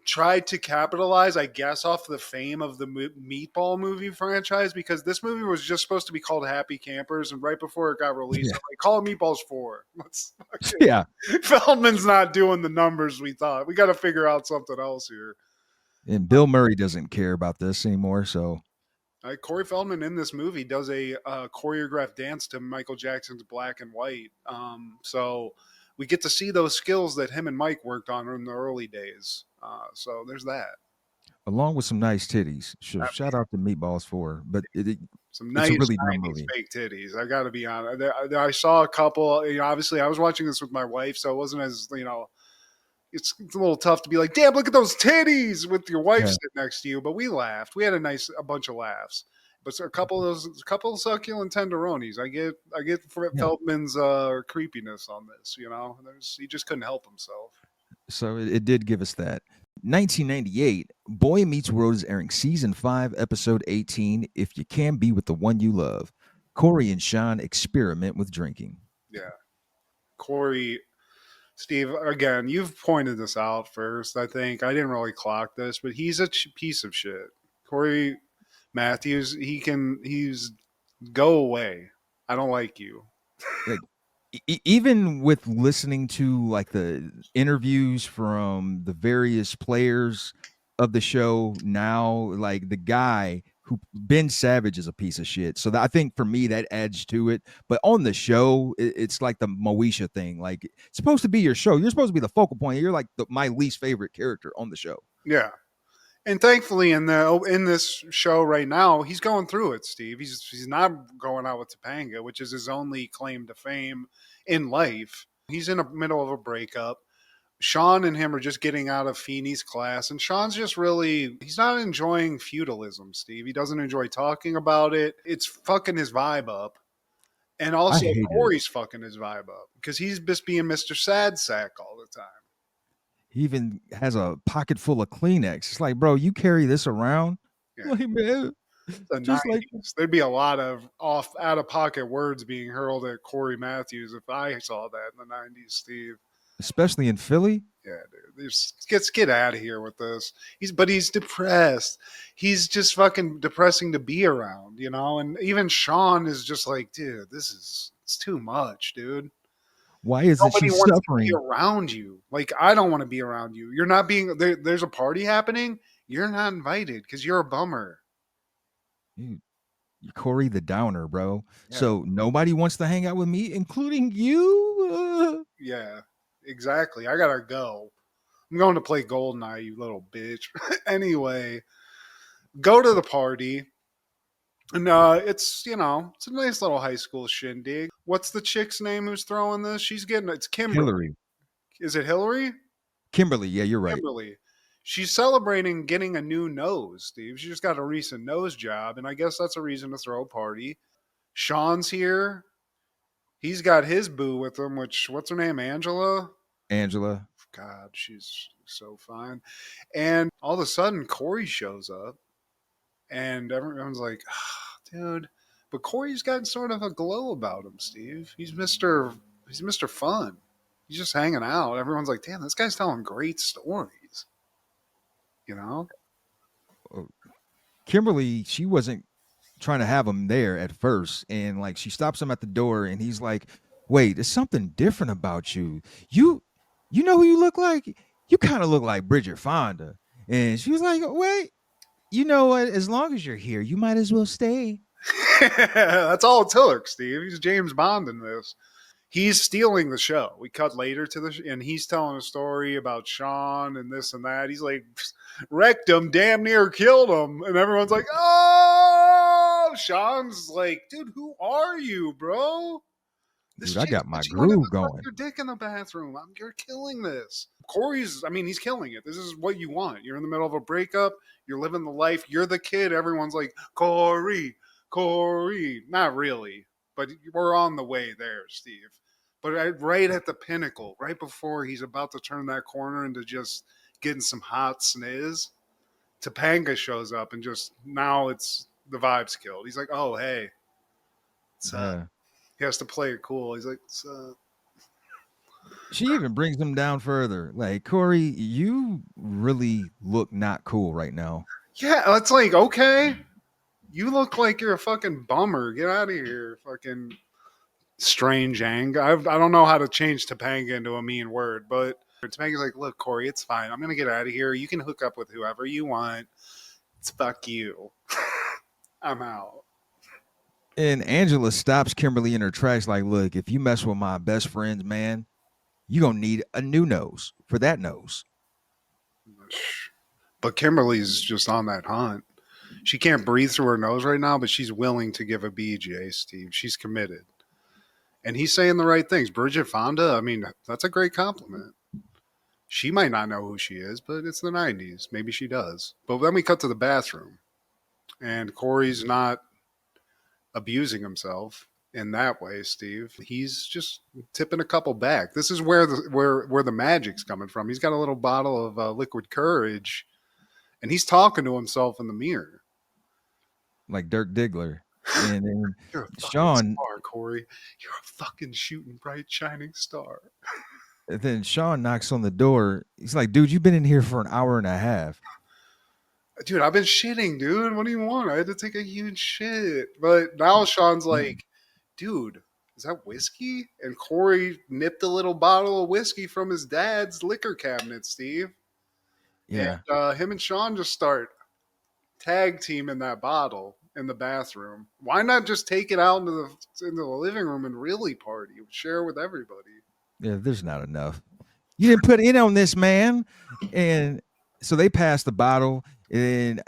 tried to capitalize, I guess, off the fame of the Meatball movie franchise, because this movie was just supposed to be called Happy Campers, and right before it got released, I'm like, call it Meatballs 4. Yeah. Feldman's not doing the numbers we thought. We got to figure out something else here. And Bill Murray doesn't care about this anymore, so... Corey Feldman in this movie does a choreographed dance to Michael Jackson's Black and White. So we get to see those skills that him and Mike worked on in the early days. So there's that. Along with some nice titties. Shout out to Meatballs 4. But some nice really 90s fake titties. I got to be honest. I saw a couple. Obviously, I was watching this with my wife, so it wasn't as, it's a little tough to be like, damn, look at those titties with your wife sitting next to you. But we laughed. We had a bunch of laughs. But a couple of succulent tenderonis. I get Feldman's creepiness on this. He just couldn't help himself. So it did give us that. 1998, Boy Meets World is airing season 5, episode 18. If you can be with the one you love, Cory and Shawn experiment with drinking. Yeah, Cory. Steve, again, you've pointed this out first. I think I didn't really clock this, but he's a piece of shit. Cory Matthews, he's go away. I don't like you. Like, even with listening to like the interviews from the various players of the show now, like the guy who Ben Savage is a piece of shit. So I think for me that adds to it. But on the show, it's like the Moesha thing. Like it's supposed to be your show. You're supposed to be the focal point. You're like my least favorite character on the show. Yeah. And thankfully in this show right now, he's going through it, Steve. He's not going out with Topanga, which is his only claim to fame in life. He's in the middle of a breakup. Shawn and him are just getting out of Feeney's class, and Shawn's just he's not enjoying feudalism, Steve. He doesn't enjoy talking about it. It's fucking his vibe up. And also Cory's fucking his vibe up because he's just being Mr. Sad Sack all the time. He even has a pocket full of Kleenex. It's like, bro, you carry this around? Yeah. Like, man, just like there'd be a lot of out of pocket words being hurled at Cory Matthews if I saw that in the 90s, Steve. Especially in Philly. Yeah, dude. Let's get out of here with this. He's depressed. He's just fucking depressing to be around, And even Shawn is just like, dude, it's too much, dude. Why is Nobody she wants suffering to be around you? Like, I don't want to be around you. You're not being there. There's a party happening. You're not invited because you're a bummer. Dude, Cory the downer, bro. Yeah. So nobody wants to hang out with me, including you. Yeah. Exactly. I gotta go. I'm going to play Goldeneye, you little bitch. Anyway, go to the party. And it's a nice little high school shindig. What's the chick's name who's throwing this? It's Kimberly. Hillary. Is it Hillary? Kimberly, yeah, you're right. Kimberly. She's celebrating getting a new nose, Steve. She just got a recent nose job, and I guess that's a reason to throw a party. Shawn's here. He's got his boo with him, what's her name? Angela? God, she's so fine. And all of a sudden, Cory shows up, and everyone's like, dude. But Cory's got sort of a glow about him, Steve. He's Mr. Fun. He's just hanging out. Everyone's like, damn, this guy's telling great stories. Kimberly, she wasn't trying to have him there at first, and like she stops him at the door, and he's like, wait, there's something different about you. You know who you look like? You kind of look like Bridget Fonda. And she was like, wait, you know what? As long as you're here, you might as well stay. That's all it took, Steve. He's James Bond in this. He's stealing the show. We cut later to and he's telling a story about Shawn and this and that. He's like, wrecked him, damn near killed him. And everyone's like, oh, Shawn's like, dude, who are you, bro? Dude, I got my groove going. Your dick in the bathroom. You're killing this. Cory's, he's killing it. This is what you want. You're in the middle of a breakup. You're living the life. You're the kid. Everyone's like, Cory. Not really, but we're on the way there, Steve. But right at the pinnacle, right before he's about to turn that corner into just getting some hot sniz. Topanga shows up and just now it's the vibe's killed. He's like, oh, hey. He has to play it cool. He's like, She even brings him down further. Like, Cory, you really look not cool right now. Yeah, it's like, okay. You look like you're a fucking bummer. Get out of here, fucking strange ang. I don't know how to change Topanga into a mean word, but Topanga's like, look, Cory, it's fine. I'm going to get out of here. You can hook up with whoever you want. It's fuck you. I'm out. And Angela stops Kimberly in her tracks like, look, if you mess with my best friends, man, you're going to need a new nose for that nose. But Kimberly's just on that hunt. She can't breathe through her nose right now, but she's willing to give a BJ, Steve. She's committed. And he's saying the right things. Bridget Fonda, I mean, that's a great compliment. She might not know who she is, but it's the 90s. Maybe she does. But then we cut to the bathroom. And Cory's not abusing himself in that way, Steve. He's just tipping a couple back. This is where the magic's coming from. He's got a little bottle of liquid courage, and he's talking to himself in the mirror. Like Dirk Diggler. And then You're a Shawn, star, Cory. You're a fucking shooting bright, shining star. And then Shawn knocks on the door. He's like, dude, you've been in here for an hour and a half. Dude, I've been shitting, dude. What do you want? I had to take a huge shit. But now Shawn's like, dude, is that whiskey? And Cory nipped a little bottle of whiskey from his dad's liquor cabinet, Steve. Yeah. And him and Shawn just start tag teaming that bottle in the bathroom. Why not just take it out into the living room and really party? Share with everybody. Yeah, there's not enough. You didn't put in on this, man. And so they pass the bottle, and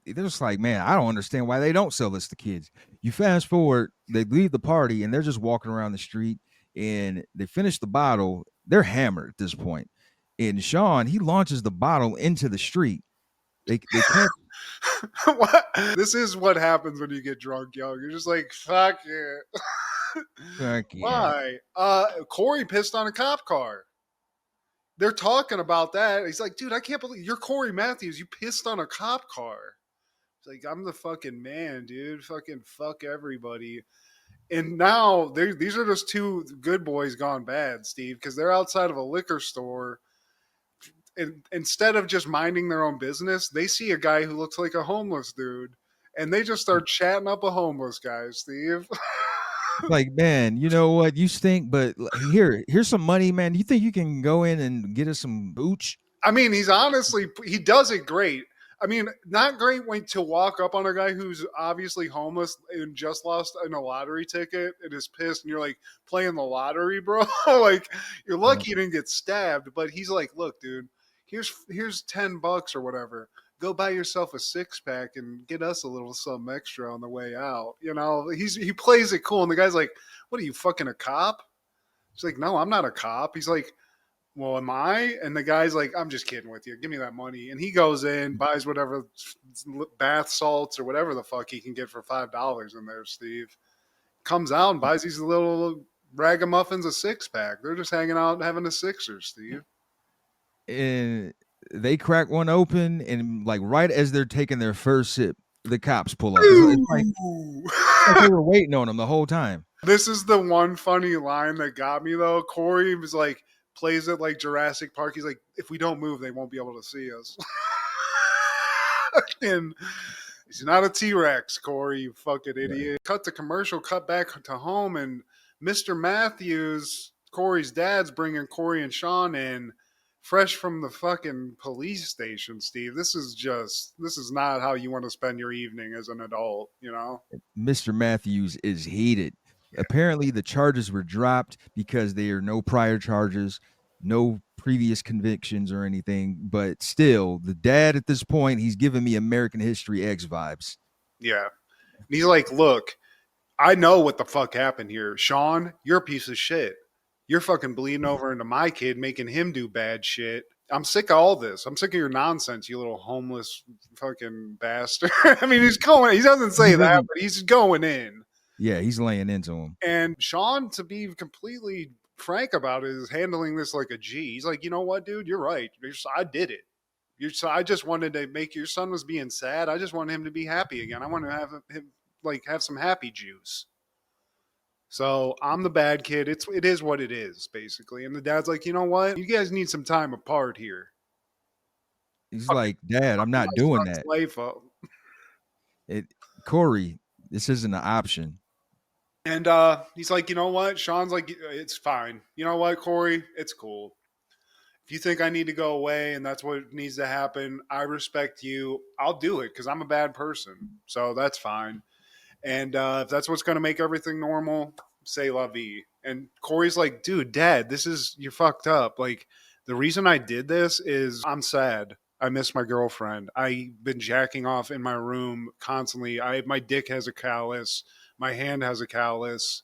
they're just like, man, I don't understand why they don't sell this to kids. You fast forward, they leave the party, and they're just walking around the street, and they finish the bottle. They're hammered at this point. And Shawn, he launches the bottle into the street. They can't. What? This is what happens when you get drunk, young. You're just like, fuck it. Fuck yeah. Why? Cory pissed on a cop car. They're talking about that. He's like, dude, I can't believe you're Cory Matthews. You pissed on a cop car. It's like, I'm the fucking man, dude. Fucking fuck everybody. And now these are just two good boys gone bad, Steve, because they're outside of a liquor store. And instead of just minding their own business, they see a guy who looks like a homeless dude. And they just start chatting up a homeless guy, Steve. Like, man, you know what? You stink, but here's some money, man. You think you can go in and get us some booch? I mean, he does it great. I mean, not great to walk up on a guy who's obviously homeless and just lost in a lottery ticket and is pissed, and you're like playing the lottery, bro. Like, you're lucky you didn't get stabbed, but he's like, look, dude, here's $10 or whatever. Go buy yourself a 6-pack and get us a little something extra on the way out. You know, he plays it cool. And the guy's like, what are you, fucking a cop? He's like, no, I'm not a cop. He's like, well, am I? And the guy's like, I'm just kidding with you. Give me that money. And he goes in, buys whatever bath salts or whatever the fuck he can get for $5 in there, Steve. Comes out and buys these little ragamuffins a 6-pack. They're just hanging out and having a sixer, Steve. And they crack one open, and like right as they're taking their first sip, the cops pull up. It's like they were waiting on them the whole time. This is the one funny line that got me, though. Cory was like, plays it like Jurassic Park. He's like, if we don't move, they won't be able to see us. And he's not a T-Rex, Cory, you fucking idiot. Right. Cut the commercial, cut back to home, and Mr. Matthews, Cory's dad's bringing Cory and Shawn in. Fresh from the fucking police station, Steve. This is not how you want to spend your evening as an adult, you know? Mr. Matthews is heated. Yeah. Apparently the charges were dropped because there are no prior charges, no previous convictions or anything. But still, the dad at this point, he's giving me American History X vibes. Yeah. And he's like, look, I know what the fuck happened here. Shawn, you're a piece of shit. You're fucking bleeding over into my kid, making him do bad shit. I'm sick of all this. I'm sick of your nonsense, you little homeless fucking bastard. I mean, he doesn't say that, but he's going in. Yeah, he's laying into him. And Shawn, to be completely frank about it, is handling this like a G. He's like, you know what, dude? You're right. I did it. So I just wanted to make your son was being sad. I just wanted him to be happy again. I want to have him have some happy juice. So I'm the bad kid. It is what it is, basically. And the dad's like, you know what? You guys need some time apart here. He's like, Dad, I'm not doing that. Life up. Cory, this isn't an option. And he's like, you know what? Shawn's like, it's fine. You know what, Cory? It's cool. If you think I need to go away and that's what needs to happen, I respect you. I'll do it because I'm a bad person. So that's fine. And if that's what's going to make everything normal, say la vie. And Cory's like, dude, Dad, you're fucked up. Like, the reason I did this is I'm sad. I miss my girlfriend. I've been jacking off in my room constantly. My dick has a callus. My hand has a callus.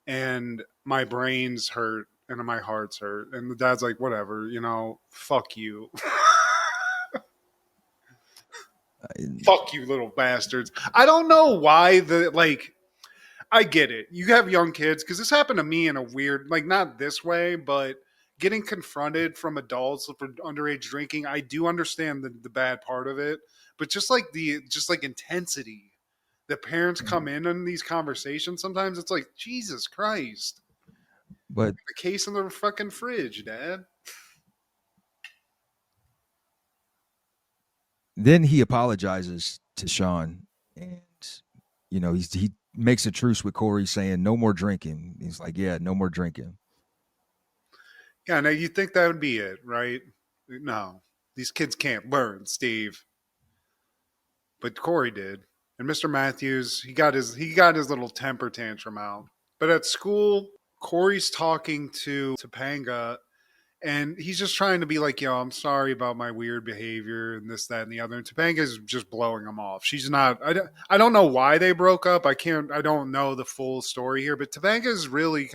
And my brain's hurt. And my heart's hurt. And the dad's like, whatever, fuck you. Fuck you, little bastards. I don't know why I get it. You have young kids, because this happened to me in a weird, not this way, but getting confronted from adults for underage drinking. I do understand the bad part of it, but just intensity. The parents come in these conversations. Sometimes it's like, Jesus Christ. But the case in the fucking fridge, Dad. Then he apologizes to Shawn, and he makes a truce with Cory, saying no more drinking. He's like, yeah, no more drinking. Yeah, now you think that would be it, right? No, these kids can't learn, Steve. But Cory did, and Mr. Matthews, he got his little temper tantrum out. But at school, Cory's talking to Topanga, and he's just trying to be like, yo, I'm sorry about my weird behavior and this, that, and the other. And Topanga's just blowing him off. She's not, I don't know why they broke up. I don't know the full story here, but Topanga's really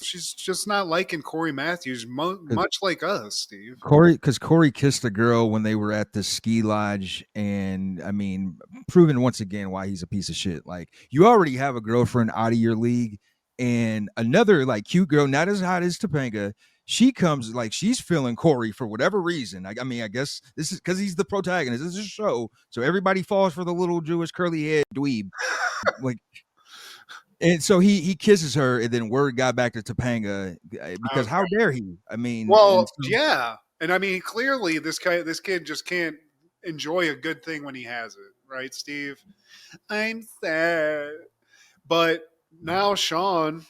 she's just not liking Cory Matthews, much like us, Steve. Because Cory kissed a girl when they were at the ski lodge, and I mean, proving once again why he's a piece of shit. Like, you already have a girlfriend out of your league, and another cute girl, not as hot as Topanga, she comes she's feeling Cory for whatever reason. I guess this is because he's the protagonist. This is a show, so everybody falls for the little Jewish curly head dweeb. And so he kisses her, and then word got back to Topanga because how dare he? I mean, yeah, and I mean clearly this kid just can't enjoy a good thing when he has it, right, Steve? I'm sad, but now Shawn,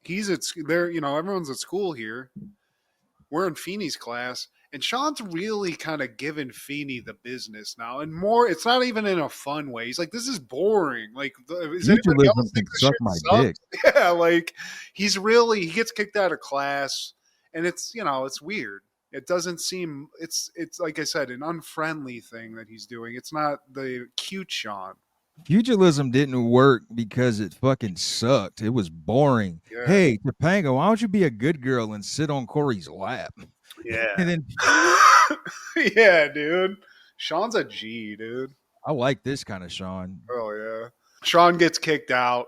he's there. Everyone's at school here. We're in Feeney's class, and Shawn's really kind of giving Feeney the business now, and more. It's not even in a fun way. He's like, "This is boring." Is anybody else think this suck shit my sucks? dick? Yeah, he gets kicked out of class, and it's it's weird. It doesn't seem it's like I said, an unfriendly thing that he's doing. It's not the cute Shawn. Pugilism didn't work because it fucking sucked. It was boring. Yeah. Hey, Topanga, why don't you be a good girl and sit on Cory's lap? Yeah. And then yeah, dude. Shawn's a G, dude. I like this kind of Shawn. Oh, yeah. Shawn gets kicked out.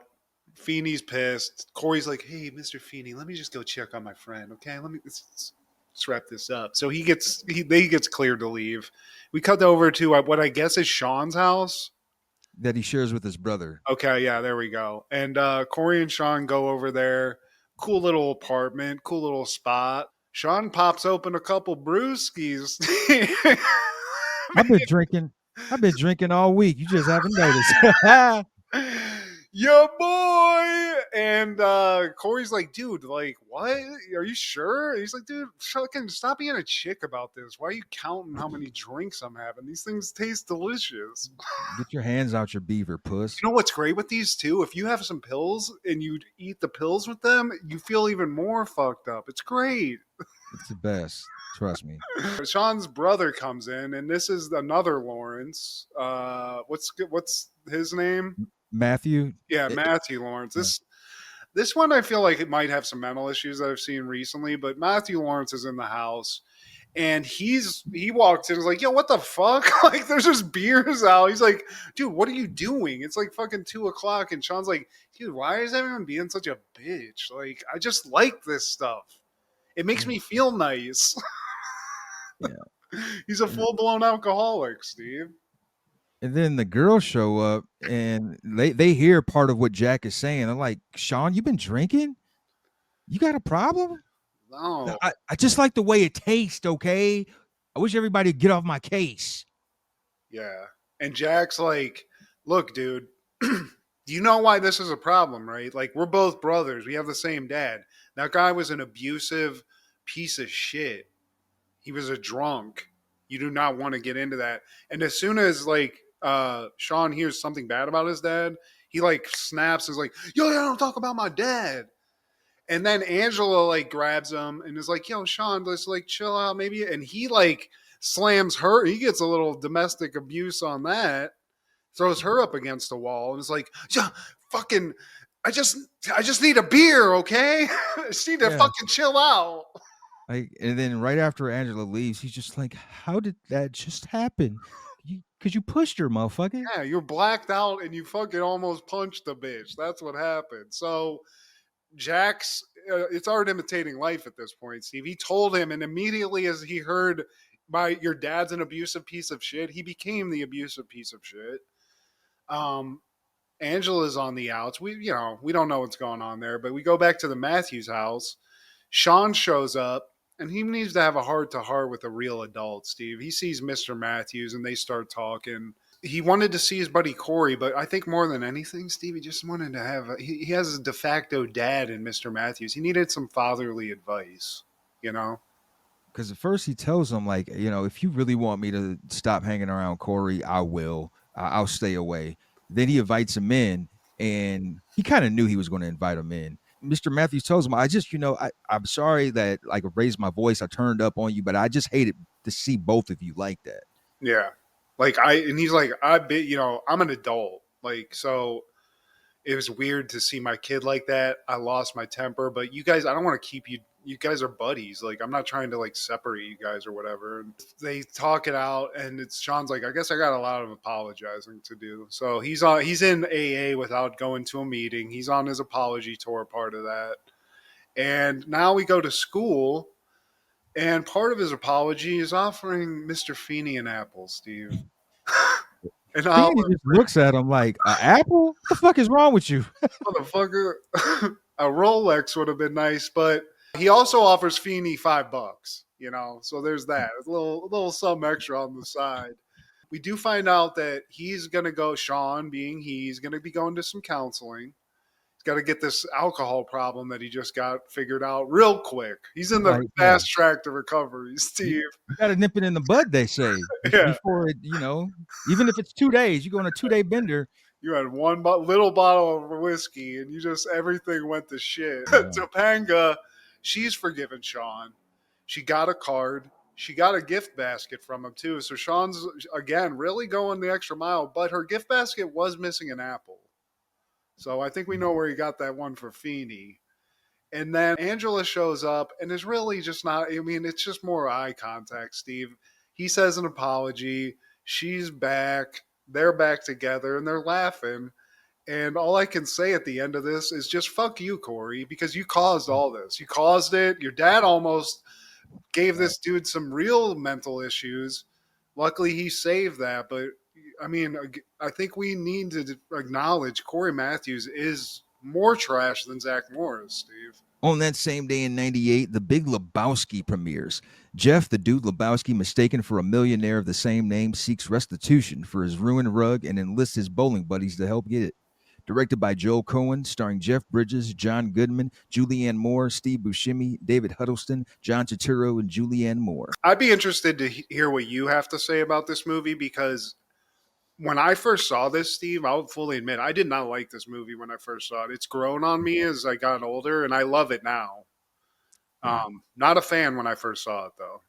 Feeney's pissed. Cory's like, hey, Mr. Feeney, let me just go check on my friend, okay? Let's wrap this up. So he gets cleared to leave. We cut over to what I guess is Shawn's house. That he shares with his brother. Okay, yeah, there we go. And Cory and Shawn go over there. Cool little apartment, cool little spot. Shawn pops open a couple brewskis. I've been drinking all week. You just haven't noticed. Your boy. And Cory's like, dude, what? Are you sure? He's like, dude, fucking stop being a chick about this. Why are you counting how many drinks I'm having? These things taste delicious. Get your hands out your beaver, puss. You know what's great with these too? If you have some pills and you eat the pills with them, you feel even more fucked up. It's great. It's the best. Trust me. Shawn's brother comes in, and this is another Lawrence. What's his name? Matthew. Yeah, Matthew Lawrence. This one I feel like it might have some mental issues that I've seen recently, but Matthew Lawrence is in the house, and he walks in and is like, yo, what the fuck? There's just beers out. He's like, dude, what are you doing? It's like fucking 2:00, and Shawn's like, dude, why is everyone being such a bitch? I just like this stuff. It makes me feel nice. Yeah. He's a full-blown alcoholic, Steve. And then the girls show up and they hear part of what Jack is saying. They're like, Shawn, you been drinking? You got a problem? No. I just like the way it tastes, okay? I wish everybody would get off my case. Yeah. And Jack's like, look, dude, you know why this is a problem, right? Like, we're both brothers. We have the same dad. That guy was an abusive piece of shit. He was a drunk. You do not want to get into that. And as soon as, like, Shawn hears something bad about his dad, he, like, snaps and is like, yo, don't talk about my dad. And then Angela, like, grabs him and is like, yo, Shawn, let's, like, chill out maybe. And he, like, slams her. He gets a little domestic abuse on that. Throws her up against the wall and is like, yeah, fucking, I just need a beer, okay? I just need to fucking chill out. Like, and then right after Angela leaves, he's just like, how did that just happen? Because you pushed her, motherfucker. Yeah, you're blacked out and you fucking almost punched the bitch. That's what happened. So Jack's, it's art imitating life at this point, Steve. He told him, and immediately as he heard, your dad's an abusive piece of shit, he became the abusive piece of shit. Angela's on the outs. We don't know what's going on there, but we go back to the Matthews house. Shawn shows up and he needs to have a heart-to-heart with a real adult, Steve. He sees Mr. Matthews and they start talking. He wanted to see his buddy Cory, but I think more than anything, Steve, he just wanted to have he has a de facto dad in Mr. Matthews. He needed some fatherly advice, you know? Because at first he tells him, like, if you really want me to stop hanging around Cory, I will. I'll stay away. Then he invites him in, and he kind of knew he was going to invite him in. Mr. Matthews tells him, I'm sorry that, like, I raised my voice. I turned up on you, but I just hated to see both of you like that. Yeah. And he's like, I'm an adult. Like, so it was weird to see my kid like that. I lost my temper, but you guys, I don't want to keep you. You guys are buddies. Like, I'm not trying to, like, separate you guys or whatever. And they talk it out, and Shawn's like, I guess I got a lot of apologizing to do. So he's in AA without going to a meeting. He's on his apology tour, part of that. And now we go to school, and part of his apology is offering Mr. Feeney an apple, Steve. And Feeney just looks at him like, an apple? What the fuck is wrong with you? Motherfucker. A Rolex would have been nice, but he also offers Feeney $5, so there's that. A little something extra on the side. We do find out that he's going to go, Shawn being he's going to be going to some counseling. He's got to get this alcohol problem that he just got figured out real quick. He's in the fast track to recovery, Steve. You got to nip it in the bud, they say. Before it, even if it's 2 days, you go on a 2-day bender. You had one little bottle of whiskey and everything went to shit. Yeah. Topanga, she's forgiven Shawn. She got a card. She got a gift basket from him too. So Shawn's, again, really going the extra mile. But her gift basket was missing an apple. So I think we know where he got that one for Feeney. And then Angela shows up and is really just not, it's just more eye contact, Steve. He says an apology. She's back. They're back together and they're laughing. And all I can say at the end of this is just fuck you, Cory, because you caused all this. You caused it. Your dad almost gave this dude some real mental issues. Luckily, he saved that. But, I think we need to acknowledge Cory Matthews is more trash than Zach Morris, Steve. On that same day in 98, The Big Lebowski premieres. Jeff, the dude Lebowski, mistaken for a millionaire of the same name, seeks restitution for his ruined rug and enlists his bowling buddies to help get it. Directed by Joel Cohen, starring Jeff Bridges, John Goodman, Julianne Moore, Steve Buscemi, David Huddleston, John Turturro, and Julianne Moore. I'd be interested to hear what you have to say about this movie because when I first saw this, Steve, I'll fully admit, I did not like this movie when I first saw it. It's grown on me as I got older, and I love it now. Not a fan when I first saw it, though.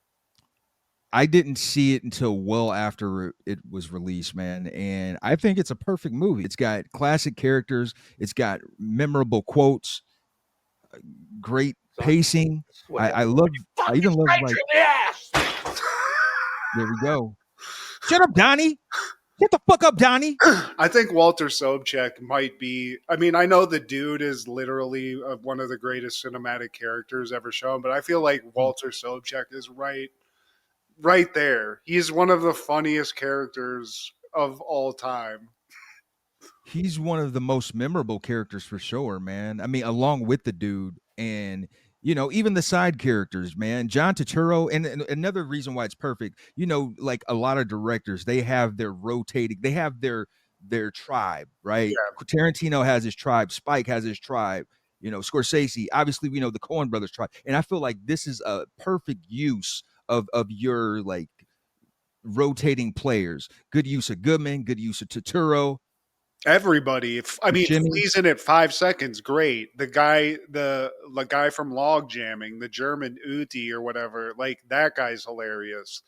I didn't see it until well after it was released, man. And I think it's a perfect movie. It's got classic characters. It's got memorable quotes, great pacing. I even love, like, there we go. Shut up, Donnie. Get the fuck up, Donnie. I think Walter Sobchak might be, I know the dude is literally one of the greatest cinematic characters ever shown, but I feel like Walter Sobchak is right right there. He's one of the funniest characters of all time. He's one of the most memorable characters for sure, man. I mean, along with the dude, and even the side characters, man. John Turturro, and another reason why it's perfect, like a lot of directors, they have their rotating, they have their tribe, right? Yeah. Tarantino has his tribe, Spike has his tribe, Scorsese, obviously we know the Coen brothers tribe. And I feel like this is a perfect use of your like rotating players. Good use of Goodman, good use of Turturro. Everybody. If Jimmy. Flea's in it 5 seconds, great. The guy from Log Jamming, the German Uti or whatever, like that guy's hilarious.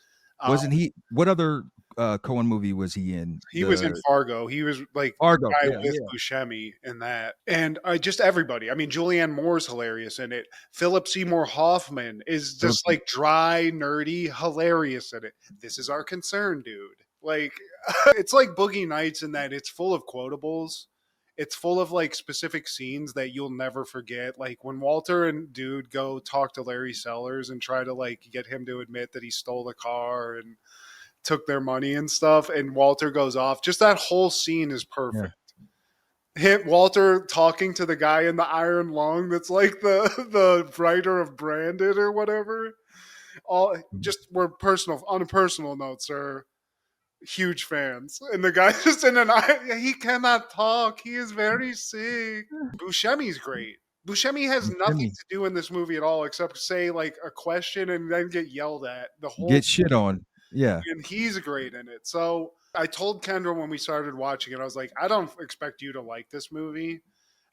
Wasn't he? What other Coen movie was he in? He was in Fargo. He was like Fargo, the guy with Buscemi in that. And just everybody. I mean, Julianne Moore's hilarious in it. Philip Seymour Hoffman is just like dry, nerdy, hilarious in it. This is our concern, dude. Like, it's like Boogie Nights in that it's full of quotables. It's full of like specific scenes that you'll never forget. Like when Walter and Dude go talk to Larry Sellers and try to like get him to admit that he stole the car and took their money and stuff, and Walter goes off. Just that whole scene is perfect. Yeah. Walter talking to the guy in the iron lung that's like the writer of Branded or whatever. All just we're on a personal note, sir. Huge fans. And the guy just he cannot talk. He is very sick. Buscemi's great. Buscemi has nothing to do in this movie at all except say like a question and then get yelled at the whole get shit on. Yeah. And he's great in it. So I told Kendra when we started watching it, I was like, I don't expect you to like this movie.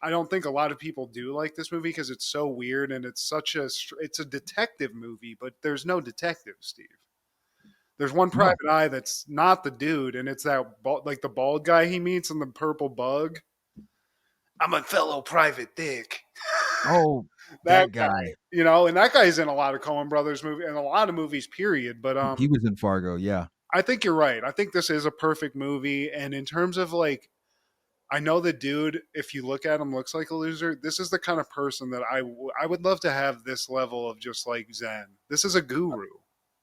I don't think a lot of people do like this movie because it's so weird and it's a detective movie, but there's no detective, Steve. There's one private eye that's not the dude, and it's that like the bald guy he meets in the purple bug. I'm a fellow private dick. Oh, that guy. And that guy's in a lot of Coen Brothers movies and a lot of movies, period. But he was in Fargo, yeah. I think you're right. I think this is a perfect movie, and in terms of like, I know the dude, if you look at him, looks like a loser. This is the kind of person that I would love to have this level of just like Zen. This is a guru.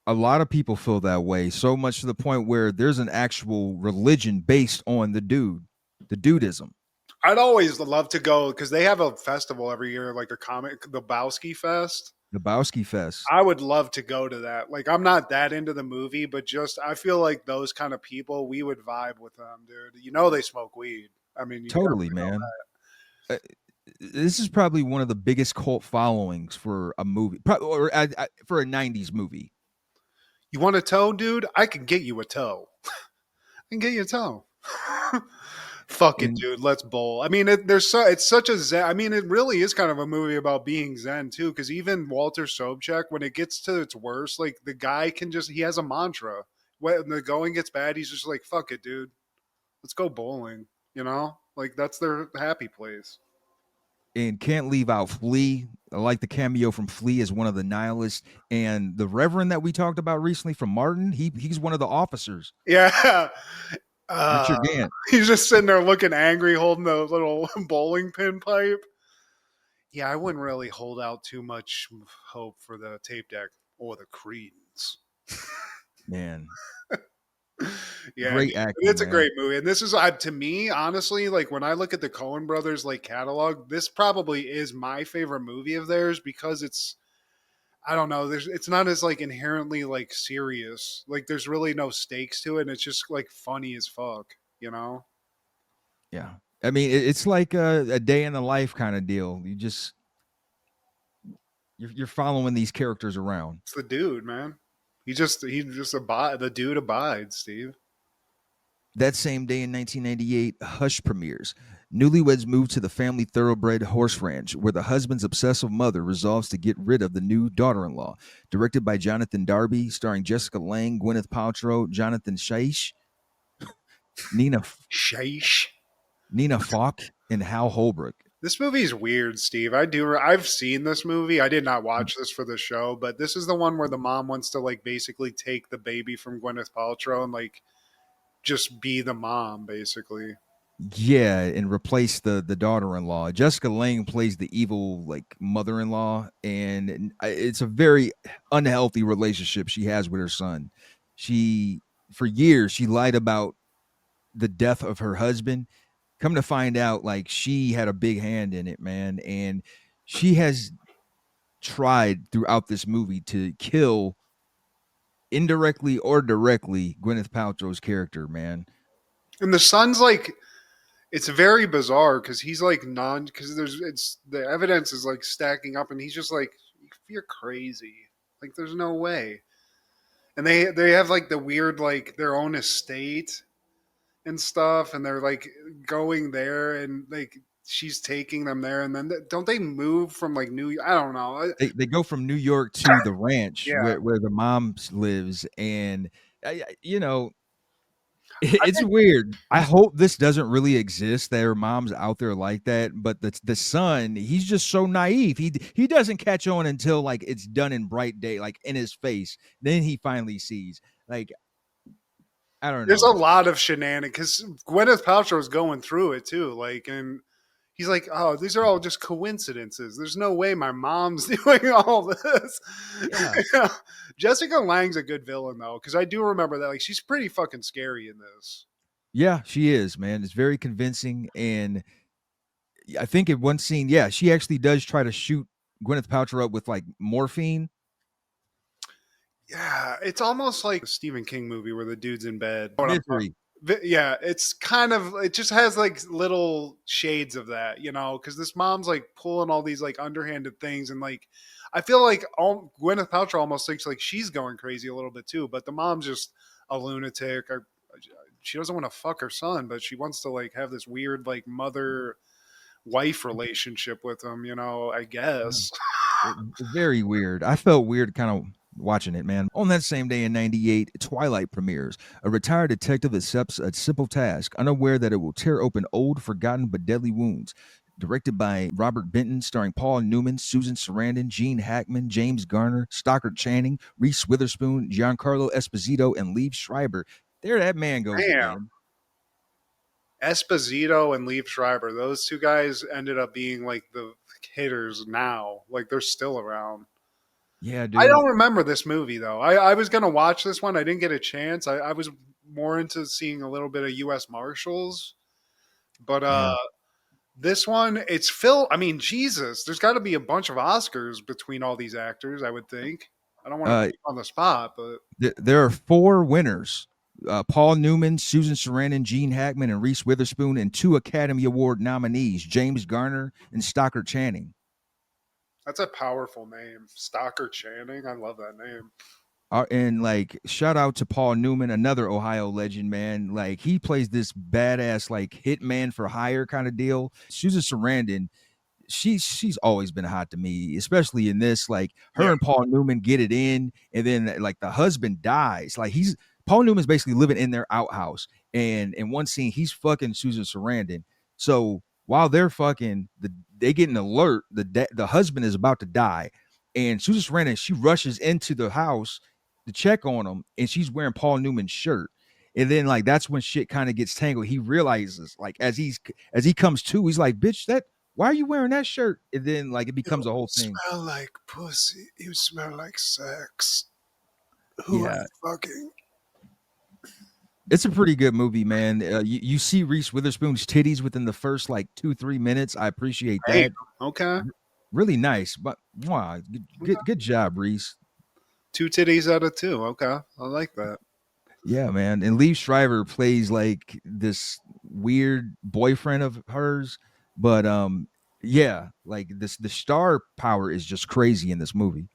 A lot of people feel that way, so much to the point where there's an actual religion based on the dudism. I'd always love to go because they have a festival every year, like the Bowski Fest. The Bowski Fest. I would love to go to that. Like, I'm not that into the movie, but just I feel like those kind of people, we would vibe with them, dude. They smoke weed. I mean, totally, man. This is probably one of the biggest cult followings for a movie, or for a 90s movie. You want a toe, dude? I can get you a toe. I can get you a toe. Fuck it, dude. Let's bowl. I mean, it's such a zen. I mean, it really is kind of a movie about being zen too. Because even Walter Sobchak, when it gets to its worst, like the guy he has a mantra. When the going gets bad, he's just like, "Fuck it, dude. Let's go bowling." Like that's their happy place. And can't leave out Flea. I like the cameo from Flea as one of the nihilists, and the Reverend that we talked about recently from Martin. He's one of the officers. Yeah. Richard Gant. He's just sitting there looking angry, holding the little bowling pin pipe. Yeah, I wouldn't really hold out too much hope for the tape deck or the Creedence. Man. Yeah, great acting. It's a great movie, and this is to me, honestly, like when I look at the Coen Brothers like catalog, this probably is my favorite movie of theirs because it's, I don't know, it's not as like inherently like serious. Like there's really no stakes to it, and it's just like funny as fuck, Yeah, I mean, it's like a day in the life kind of deal. You're following these characters around. It's the dude, man. The dude abides, Steve. That same day in 1998, Hush premieres. Newlyweds move to the family thoroughbred horse ranch, where the husband's obsessive mother resolves to get rid of the new daughter-in-law. Directed by Jonathan Darby, starring Jessica Lange, Gwyneth Paltrow, Jonathan Shaish, Nina Falk, and Hal Holbrook. This movie is weird, Steve. I've seen this movie. I did not watch this for the show, but this is the one where the mom wants to like basically take the baby from Gwyneth Paltrow and like just be the mom, basically. Yeah, and replace the daughter-in-law. Jessica Lange plays the evil like mother-in-law, and it's a very unhealthy relationship she has with her son. She for years she lied about the death of her husband. Come to find out, like she had a big hand in it, man, and she has tried throughout this movie to kill indirectly or directly Gwyneth Paltrow's character, man. And the son's like, it's very bizarre because he's like because it's the evidence is like stacking up, and he's just like, you're crazy. Like, there's no way. And they have like the weird like their own estate and stuff, and they're like going there, and like she's taking them there, and then don't they move from like I don't know. They go from New York to the ranch Yeah, where the mom lives, and you know, I it's think, weird. I hope this doesn't really exist. That her mom's out there like that, but the son, he's just so naive. He doesn't catch on until like it's done in bright day, like in his face. Then he finally sees. Like, I don't there's a know. lot of shenanigans because Gwyneth Paltrow is going through it too. Like, and he's like, "Oh, these are all just coincidences. There's no way my mom's doing all this." Yeah. Jessica Lange's a good villain though, because I do remember that. Like, she's pretty fucking scary in this. Yeah, she is, man. It's very convincing, and I think in one scene, yeah, she actually does try to shoot Gwyneth Paltrow up with like morphine. Yeah, it's almost like a Stephen King movie where the dude's in bed. Misery. Yeah, it's kind of, it just has like little shades of that, because this mom's like pulling all these like underhanded things, and like I feel like Gwyneth Paltrow almost thinks like she's going crazy a little bit too, but the mom's just a lunatic. Or she doesn't want to fuck her son, but she wants to like have this weird like mother wife relationship with him, I guess. Very weird. I felt weird kind of watching it, man. On that same day in 98, Twilight premieres. A retired detective accepts a simple task, unaware that it will tear open old, forgotten, but deadly wounds. Directed by Robert Benton, starring Paul Newman, Susan Sarandon, Gene Hackman, James Garner, Stockard Channing, Reese Witherspoon, Giancarlo Esposito, and Liev Schreiber. There that man goes again. Esposito and Liev Schreiber, those two guys ended up being like the hitters now. Like, they're still around. Yeah, dude. I don't remember this movie though. I was gonna watch this one. I didn't get a chance. I was more into seeing a little bit of U.S. Marshals, but this one, it's Phil. I mean, Jesus, there's got to be a bunch of Oscars between all these actors. I would think. I don't want to put on the spot, but there are 4 winners. Paul Newman, Susan Sarandon, Gene Hackman, and Reese Witherspoon, and 2 Academy Award nominees, James Garner and Stockard Channing. that's a powerful name, Stockard Channing. I love that name. And like, shout out to Paul Newman, another Ohio legend, man. Like, he plays this badass like hitman for hire kind of deal. Susan Sarandon, she's always been hot to me, especially in this. Like, her and Paul Newman get it in, and then like the husband dies. Like, Paul Newman's basically living in their outhouse, and in one scene he's fucking Susan Sarandon. So while they're fucking, they get an alert the husband is about to die, and Susan Sarandon, she rushes into the house to check on him, and she's wearing Paul Newman's shirt. And then like that's when shit kind of gets tangled. He realizes, like, as he comes to, he's like, bitch, why are you wearing that shirt? And then like it becomes a whole thing. Smell like pussy. You smell like sex. Who are you fucking? It's a pretty good movie, man. You see Reese Witherspoon's titties within the first like 2-3 minutes. I appreciate that. Hey, okay. Really nice, but wow, good job, Reese. 2 titties out of 2. Okay, I like that. Yeah, man. And Liev Schreiber plays like this weird boyfriend of hers, but yeah, like the star power is just crazy in this movie.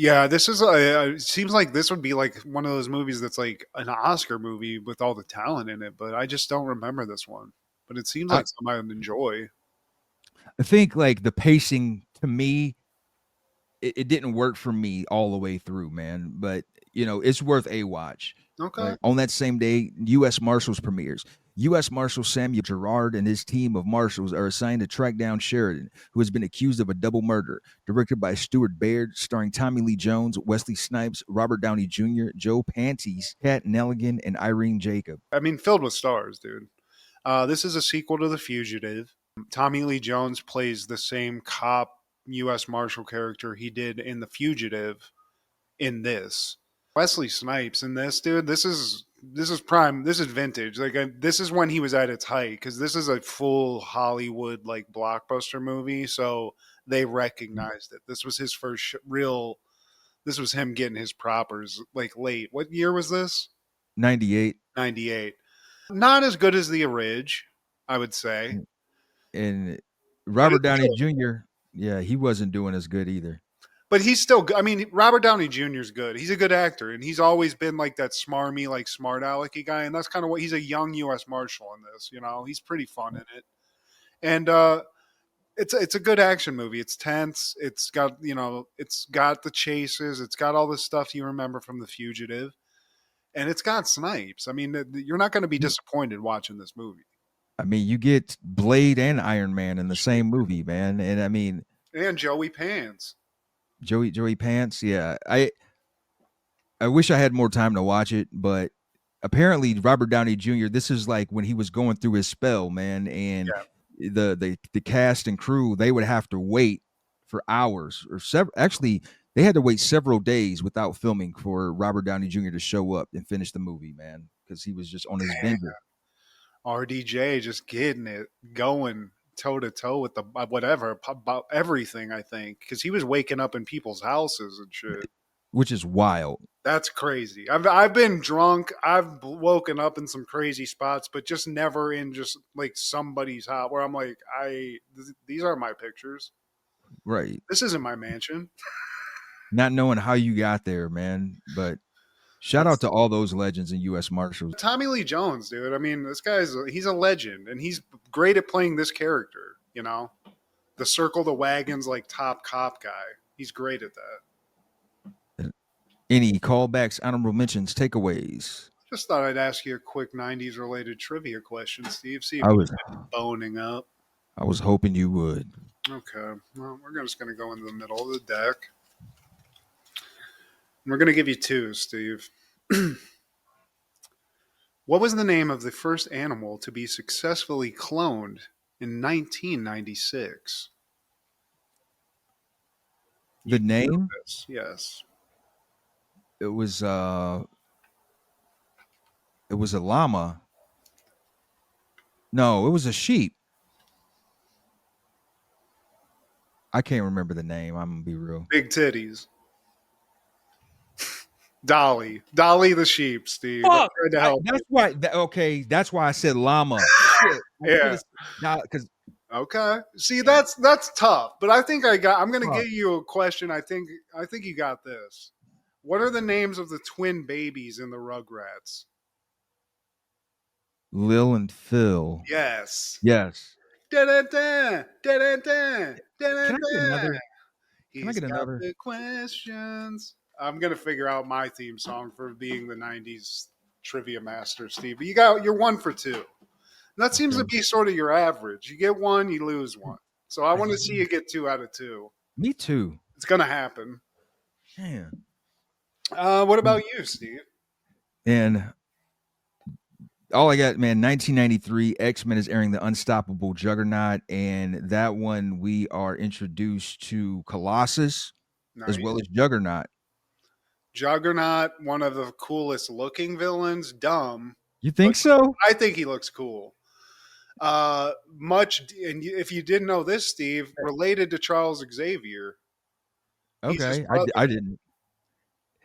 Yeah, this is it seems like this would be like one of those movies that's like an Oscar movie with all the talent in it, but I just don't remember this one. But it seems like something I would enjoy. I think like the pacing to me, it didn't work for me all the way through, man. But it's worth a watch. Okay. On that same day, U.S. Marshals premieres. U.S. Marshal Samuel Gerard and his team of marshals are assigned to track down Sheridan, who has been accused of a double murder. Directed by Stuart Baird, starring Tommy Lee Jones, Wesley Snipes, Robert Downey Jr., Joe Pantes, Kat Nelligan, and Irene Jacob. I mean, filled with stars, dude. This is a sequel to The Fugitive. Tommy Lee Jones plays the same cop U.S. Marshal character he did in The Fugitive in this. Wesley Snipes in this, dude, this is prime. This is vintage. Like this is when he was at its height, because this is a full Hollywood like blockbuster movie. So they recognized it. This was his first real. This was him getting his propers like late. What year was this? 98. 98. Not as good as the orig, I would say. And Robert Downey Jr., yeah, he wasn't doing as good either. But he's still good. I mean, Robert Downey Jr. is good. He's a good actor, and he's always been like that smarmy, like smart alecky guy. And that's kind of what he's a young U.S. Marshal in this. You know, he's pretty fun in it, and it's a good action movie. It's tense. It's got it's got the chases. It's got all the stuff you remember from The Fugitive, and it's got Snipes. I mean, you're not going to be disappointed watching this movie. I mean, you get Blade and Iron Man in the same movie, man, and I mean, and Joey Pants. Joey Pants, yeah. I wish I had more time to watch it, but apparently Robert Downey Jr., this is like when he was going through his spell, man, and the cast and crew, they would have to wait for hours or actually they had to wait several days without filming for Robert Downey Jr. to show up and finish the movie, man, because he was just on his bender. RDJ just getting it going toe to toe with the whatever about everything, I think, because he was waking up in people's houses and shit, which is wild. That's crazy. I've been drunk. I've woken up in some crazy spots, but just never in just like somebody's house where I'm like, these are my pictures, right? This isn't my mansion. Not knowing how you got there, man, but shout out to all those legends in U.S. Marshals. Tommy Lee Jones, dude. I mean, this he's a legend, and he's great at playing this character, you know? The circle the wagons, like, top cop guy. He's great at that. Any callbacks, honorable mentions, takeaways? Just thought I'd ask you a quick 90s-related trivia question, Steve. See if I was boning up. I was hoping you would. Okay. Well, we're just going to go into the middle of the deck. We're going to give you two, Steve. What was the name of the first animal to be successfully cloned in 1996? The name? Yes. It was a llama. No, it was a sheep. I can't remember the name. I'm going to be real. Big titties. Dolly the sheep, Steve. Fuck. That's why. Okay, that's why I said llama. Yeah. Okay. See, that's tough, but I think I'm going to give you a question. I think you got this. What are the names of the twin babies in the Rugrats? Lil and Phil. Yes. Yes. Da-da-da, da-da-da, da-da-da. Can I get got another? The questions. I'm gonna figure out my theme song for being the '90s trivia master, Steve. But you're 1 for 2. And that seems to be sort of your average. You get 1, you lose 1. So I want to see you get 2 out of 2. Me too. It's gonna happen. Man. What about you, Steve? And all I got, man, 1993, X-Men is airing The Unstoppable Juggernaut, and that one we are introduced to Colossus as well as Juggernaut. Juggernaut, one of the coolest looking villains. Dumb. You think so? I think he looks cool. And if you didn't know this, Steve, related to Charles Xavier. Okay, I didn't.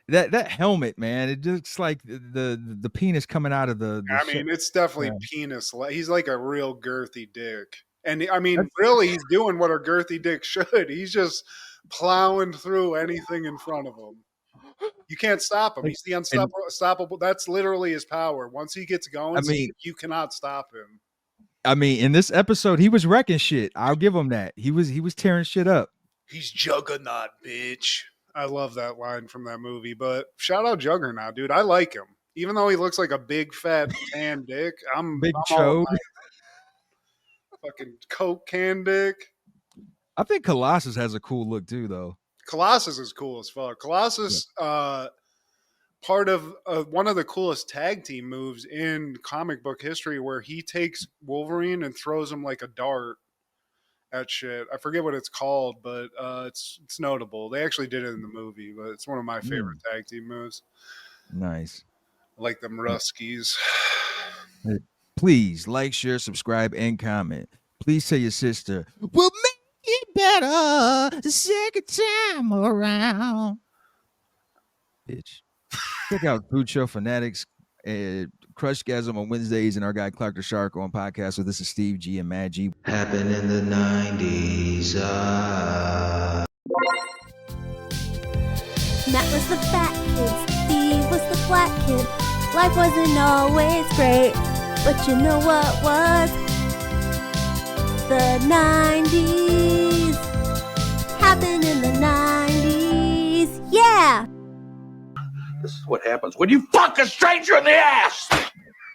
That helmet, man, it looks like the penis coming out of the I mean, it's definitely penis. He's like a real girthy dick. And I mean, really, he's doing what a girthy dick should. He's just plowing through anything in front of him. You can't stop him. He's the unstoppable. That's literally his power. Once he gets going, you cannot stop him. I mean, in this episode, he was wrecking shit. I'll give him that. He was tearing shit up. He's Juggernaut, bitch. I love that line from that movie. But shout out Juggernaut, dude. I like him. Even though he looks like a big fat tan dick, I'm Big all chode. about fucking Coke can dick. I think Colossus has a cool look too, though. Colossus is cool as fuck. Colossus, part of one of the coolest tag team moves in comic book history, where he takes Wolverine and throws him like a dart at shit. I forget what it's called, but it's notable. They actually did it in the movie, but it's one of my favorite tag team moves. Nice. I like them Ruskies. Please like, share, subscribe, and comment. Please tell your sister, we'll make it better the second time around. Bitch. Check out Food Show Fanatics, Crushgasm on Wednesdays, and our guy Clark the Shark on podcast. So this is Steve G and Mad G. Happened in the 90s. Matt was the fat kid, Steve was the flat kid. Life wasn't always great, but you know what was? The 90s. Happened in the 90s. Yeah! This is what happens when you fuck a stranger in the ass!